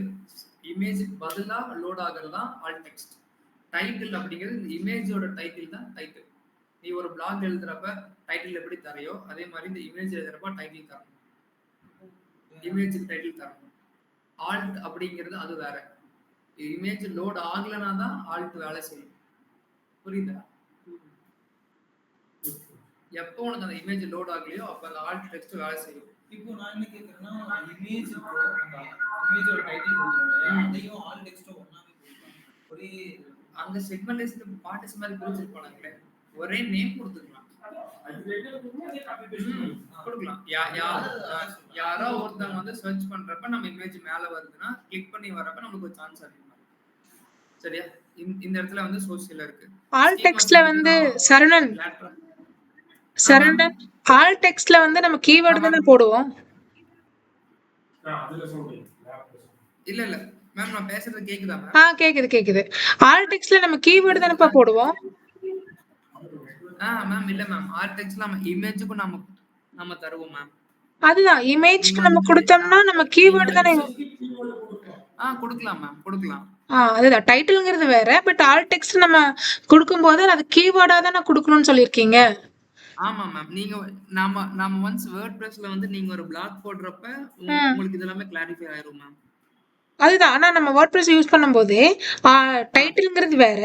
இமேஜுக்கு பதிலாக லோட் ஆகிறது தான் ஆல் டெக்ஸ்ட். டைட்டில் அப்படிங்கிறது இந்த இமேஜோட டைட்டில் தான் டைட்டில். நீ ஒரு பிளாக் எழுதுறப்ப டைட்டில் எப்படி தரையோ அதே மாதிரி இந்த இமேஜ் எழுதுறப்ப டைட்டில் தரணும், இமேஜுக்கு டைட்டில் தரணும். ஆல்ட் அப்படிங்கிறது அது வேற. இமேஜ் லோட் ஆகலைன்னா தான் ஆல்ட் வேலை செய்யும். புரியுதா? எப்போ உனக்கு அந்த இமேஜ் லோட் ஆகலையோ அப்போ அந்த ஆல்ட் டெக்ஸ்ட் வேலை செய்யும். இப்போ நான் என்ன கேட்கறேன்னா, இமேஜ் இமேஜோட டைட்டில் கொடுக்கணும், அதையும் ஆல் டெக்ஸ்டும் ஒன்னாவே கொடுக்கலாம். ஒரே அங்க செக்மெண்டேஷன் பார்ட்டிஸ் மாதிரி பிரிச்சிருப்பானுங்களே, ஒரே நேம் கொடுத்துக்கலாம். கொடுக்கலாம். யாரோ ஒருத்தவங்க வந்து சர்ச் பண்றப்ப நம்ம இமேஜ் மேல வருதுன்னா கிளிக் பண்ணி வரப்ப நமக்கு ஒரு சான்ஸ் அதிகமா இருக்கும். சரியா? இந்த இடத்துல வந்து சோசியல் இருக்கு. ஆல் டெக்ஸ்ட்ல வந்து சரவணன் ஆல் டெக்ஸ்ட்ல வந்து நம்ம கீவேர்டு தானே போடுவோம். இல்ல இல்ல மேம், நான் பேசுறது கேக்குதா மேம்? கேக்குது. ஆல் டெக்ஸ்ட்ல நம்ம கீவேர்டு தானே போடுவோம். மேம் இல்ல மேம், ஆல் டெக்ஸ்ட்ல நம்ம இமேஜுக்கு நம்ம தருவோம் மேம். அதுதான் இமேஜ்க்கு நம்ம கொடுத்தோம்னா நம்ம கீவேர்டு தானே. கொடுக்கலாம் மேம், கொடுக்கலாம். அதுதான் டைட்டில்ங்கிறது வேற. பட் ஆல் டெக்ஸ்ட் நம்ம கொடுக்கும்போது அது கீவேர்டா தானே கொடுக்கணும்னு சொல்லியிருக்கீங்க. ஆமா மேம். நீங்க நாம ஒன்ஸ் வேர்ட்பிரஸ்ல வந்து நீங்க ஒரு பிளாக் போடுறப்ப உங்களுக்கு இதெல்லாமே கிளாரிஃபை ஆயிரும் மேம். அதுதான். ஆனா நம்ம வேர்ட்பிரஸ் யூஸ் பண்ணும்போது டைட்டில்ங்கிறது வேற,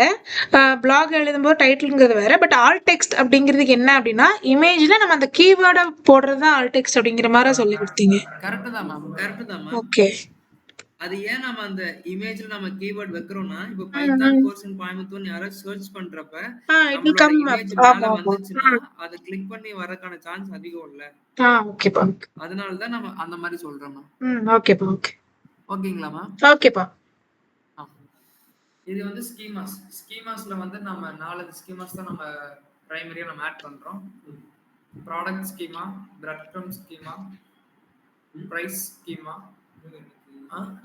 பிளாக் எழுதும்போது டைட்டில்ங்கிறது வேற. பட் ஆல் டெக்ஸ்ட் அப்படிங்கிறதுக்கு என்ன அப்படின்னா இமேஜ்ல நம்ம அந்த கீவேர்டை போடுறது தான் ஆல் டெக்ஸ்ட் அப்படிங்கிற மாதிரி சொல்லி கொடுத்தீங்க. கரெக்ட் தான் மேம். ஓகே. அது ஏன் நம்ம அந்த இமேஜ்ல நம்ம கீவேர்ட் வைக்கிறோம்னா, இப்போ பைத்தான் கோர்ஸ் இன் கோயம்புத்தூர் யாராவது சர்ச் பண்றப்ப நம்மளோட இமேஜ் மேல வந்துச்சுன்னா அதை கிளிக் பண்ணி வரக்கான சான்ஸ் அதிகம் இல்ல. ஓகேப்பா. அதனால தான் நம்ம அந்த மாதிரி சொல்றோம் மேம். ஓகேப்பா. ஓகேங்களா மேம்? ஓகேப்பா. இது வந்து ஸ்கீமாஸ்ல வந்து நம்ம 4 ஸ்கீமாஸ் தான் நம்ம பிரைமரியா நம்ம ஆட் பண்றோம். Product schema, bread crumb schema, price schema.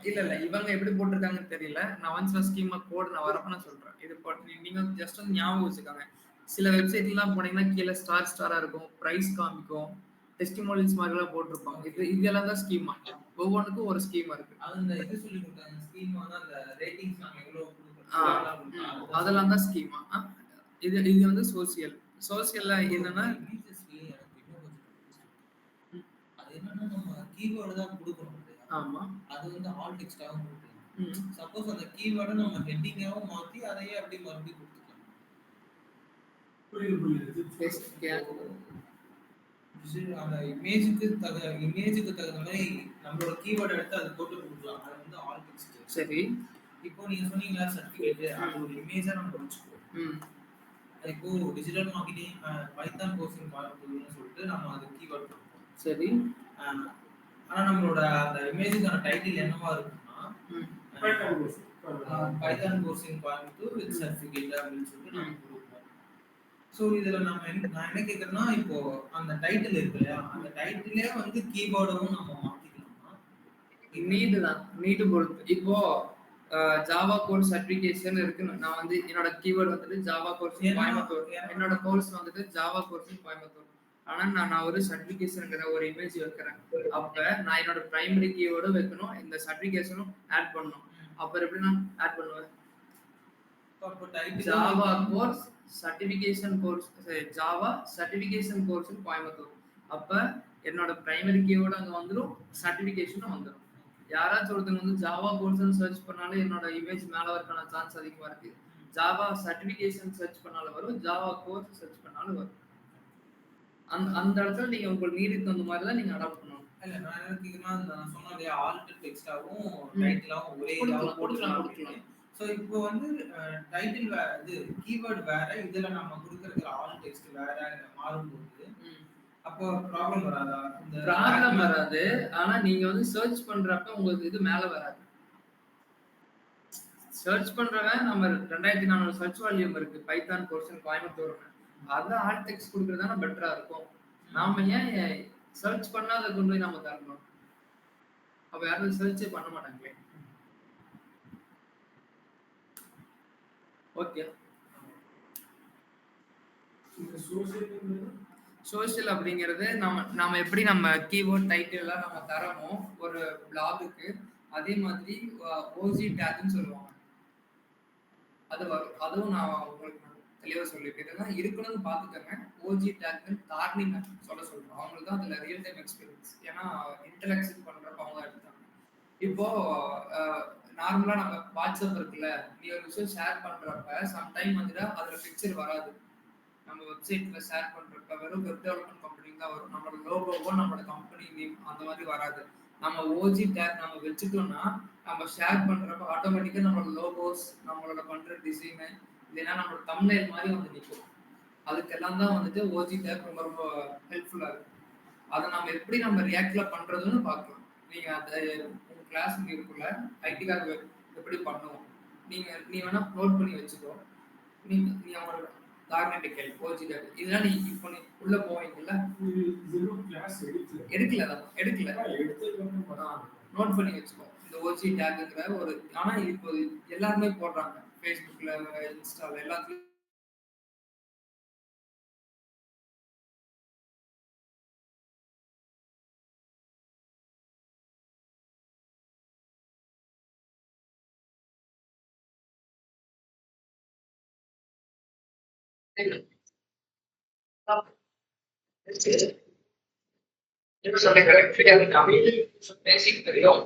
இல்ல இவங்க எப்படி போட்டிருக்காங்கன்னு தெரியல. நான் ஒன்ஸ் ஸ்கீமா கோட் நான் வரப்ப நான் சொல்றேன். இது நீங்க ஜஸ்ட் வந்து ஞாபகம் வச்சுக்கோங்க. சில வெப்சைட் எல்லாம் போனீங்கன்னா கீழே ஸ்டாரா இருக்கும், பிரைஸ் காமிக்கும், டெஸ்டிமோனியல்ஸ் மாதிரி எல்லாம் போட்டிருப்பாங்க. இதெல்லாம் தான் ஸ்கீமா. ஒவ்வொன்றுக்கும் ஒரு ஸ்கீமா இருக்கு. அந்த இது சொல்லி கொடுத்தாங்க ஸ்கீமா தான் அந்த ரேட்டிங்ஸ் நாங்க எவ்வளவு கொடுக்கிறோம் அதெல்லாம் தான் ஸ்கீமா. இது வந்து சோசியல்ல என்னன்னா அது என்னன்னா நம்ம கீவேர்டு தான் கொடுக்கணும். ஆமா, அது வந்து ஆல் டெக்ஸ்டாவும் கொடுக்கலாம். சப்போஸ் அந்த கீவேர்டை நம்ம ஹெட்டிங்காவும் மாத்தி அதையே அப்படி மறுபடியும் கொடுத்துக்கலாம். அந்த இமேஜுக்கு தகுந்த மாதிரி நம்மளோட கீவேர்டு எடுத்து அதை போட்டு கொடுக்கலாம். அது வந்து ஆல் டெக்ஸ்ட். சரி, இப்போ நீங்க சொன்னீங்களா சர்டிஃபிகேட், அது ஒரு இமேஜா நம்ம வச்சுக்குவோம். இப்போ டிஜிட்டல் மார்க்கெட்டிங் பைத்தான் கோர்ஸிங் பார்க்கணும்னு சொல்லிட்டு நம்ம அது கீவேர்ட் கொடுப்போம். சரி, ஆனா நம்மளோட அந்த இமேஜுக்கான டைட்டில் என்னவா இருக்குன்னா பைத்தான் கோர்ஸிங் கோயம்புத்தூர் வித் சர்டிஃபிகேட் அப்படின்னு சொல்லிட்டு நம்ம கொடுப்போம். ஸோ இதுல நான் என்ன கேட்கறேன்னா, இப்போ அந்த டைட்டில் இருக்கு இல்லையா, அந்த டைட்டிலே வந்து கீவேர்டும் நம்ம மாத்திக்கலாமா? நீடு பொறுத்து. இப்போ ஜாவா கோர்ஸ் சர்டிஃபிகேஷன் இருக்கு. நான் வந்து என்னோட கீவேர்ட் வந்துட்டு ஜாவா கோர்ஸ் கோயம்புத்தூர். என்னோட கோர்ஸ் வந்துட்டு ஜாவா கோர்ஸ் கோயம்புத்தூர். ஆனா நான் ஒரு சர்டிஃபிகேஷன்ங்கிற ஒரு இமேஜ் வைக்கிறேன். அப்ப நான் என்னோட பிரைமரி கீவேர்டும் வைக்கணும், இந்த சர்டிஃபிகேஷனும் ஆட் பண்ணணும். அப்ப எப்படி நான் ஆட் பண்ணுவேன்? Java course certification course, Java certification course Coimbatore. அப்ப என்னோட பிரைமரி கீவேர்டு அங்க வந்துடும், சர்டிஃபிகேஷனும் வந்துடும். யாராச்சும் ஒருத்தங்க வந்து ஜாவா கோர்ஸ் சர்ச் பண்ணாலும் என்னோட இமேஜ் மேல வரக்கான சான்ஸ் அதிகமா இருக்கு. ஜாவா சர்டிஃபிகேஷன் சர்ச் பண்ணாலும் வரும், ஜாவா கோர்ஸ் சர்ச் பண்ணாலும் வரும். அந்த இடத்துல நீங்க உங்களுக்கு நீடுக்கு தகுந்த மாதிரி தான் நீங்க அடாப்ட் பண்ணணும். இல்ல நான் என்ன கேக்குறேன்னா, நான் சொன்ன இல்லையா ஆல்ட் டெக்ஸ்டாவும் டைட்டிலாவும் ஒரே இதால போட்டுக்கலாம். சோ இப்போ வந்து டைட்டில் இது கீவேர்ட் வேற, இதுல நம்ம கொடுக்கிற ஆல் டெக்ஸ்ட் வேற மாறும்போது அப்போ ப்ராப்ளம் வராதா? இந்த ப்ராப்ளம் வராது. ஆனா நீங்க வந்து சர்ச் பண்றப்ப உங்களுக்கு இது மேல வராது. சர்ச் பண்றவன் நம்ம 2400 சர்ச் வால்யூம் இருக்கு பைத்தான் கோர்ஸ் கோயம்புத்தூர். அதான் ஆல் டெக்ஸ்ட் கொடுக்கறதான பெட்டரா இருக்கும். நாம ஏன் சர்ச் பண்ணாத கொண்டு போய் நாம தரணும்? அப்ப யாரும் சர்ச்சே பண்ண மாட்டாங்களே. ஓகே, சோஷியல் அப்படிங்கிறது நம்ம எப்படி நம்ம கீவேர்ட் டைட்டில்லாம் நம்ம தரமோ ஒரு பிளாகுக்கு, அதே மாதிரி ஓஜி டேக்னு சொல்லுவாங்க. அது வரும். அதுவும் நான் உங்களுக்கு தெளிவா சொல்லியிருக்கேன். இதெல்லாம் இருக்கணும்னு பார்த்துக்கோங்க. ஓஜி டேக்னு தார்னி சொல்ல சொல்றோம். அவங்களுக்கு தான் அதுல ரியல் டைம் எக்ஸ்பீரியன்ஸ். ஏன்னா இன்டராக்ஷன் பண்றப்ப அவங்க எடுத்தாங்க. இப்போ நார்மலா நம்ம வாட்ஸ்அப் இருக்குல்ல, நீ ஒரு விஷயம் ஷேர் பண்றப்ப சம்டைம் வந்துட்டு அதுல பிக்சர் வராது. நம்ம வெப்சைட்ல ஷேர் பண்றப்ப வெறும் வெப் டெவலப்மெண்ட் கம்பெனி தான் வரும். நம்மளோட லோகோவோ நம்மளோட கம்பெனி நேம் அந்த மாதிரி வராது. நம்ம ஓஜி டேக் நம்ம வச்சுட்டோம்னா நம்ம ஷேர் பண்றப்ப ஆட்டோமேட்டிக்கா நம்மளோட லோகோஸ், நம்மளோட பண்ற டிசைனு, இல்லைன்னா நம்மளோட தம்ப்நெயில் மாதிரி வந்து நிற்கும். அதுக்கெல்லாம் தான் வந்துட்டு ஓஜி டேக் ரொம்ப ரொம்ப ஹெல்ப்ஃபுல்லா இருக்கு. அதை நம்ம எப்படி நம்ம ரியாக்ட்ல பண்றதுன்னு பார்க்கலாம். நீங்க அந்த உங்க கிளாஸ் இருக்குள்ள ஐடிக்காக எப்படி பண்ணுவோம், நீ வேணா அப்லோட் பண்ணி வச்சுக்கோ. நீ அவங்களோட டார்கெட்டுகள் ஓஜி டேக் இதெல்லாம் நீ இப்போ நீ உள்ள போவீங்கல்ல, எடுக்கல நோட் பண்ணி வச்சுக்கோ. இந்த ஓஜி டேக்ங்கிற ஒரு, ஆனா இப்போ எல்லாருமே போடுறாங்க ஃபேஸ்புக்ல, இன்ஸ்டால, எல்லாத்துலயும். பேசிக் தெரியும்.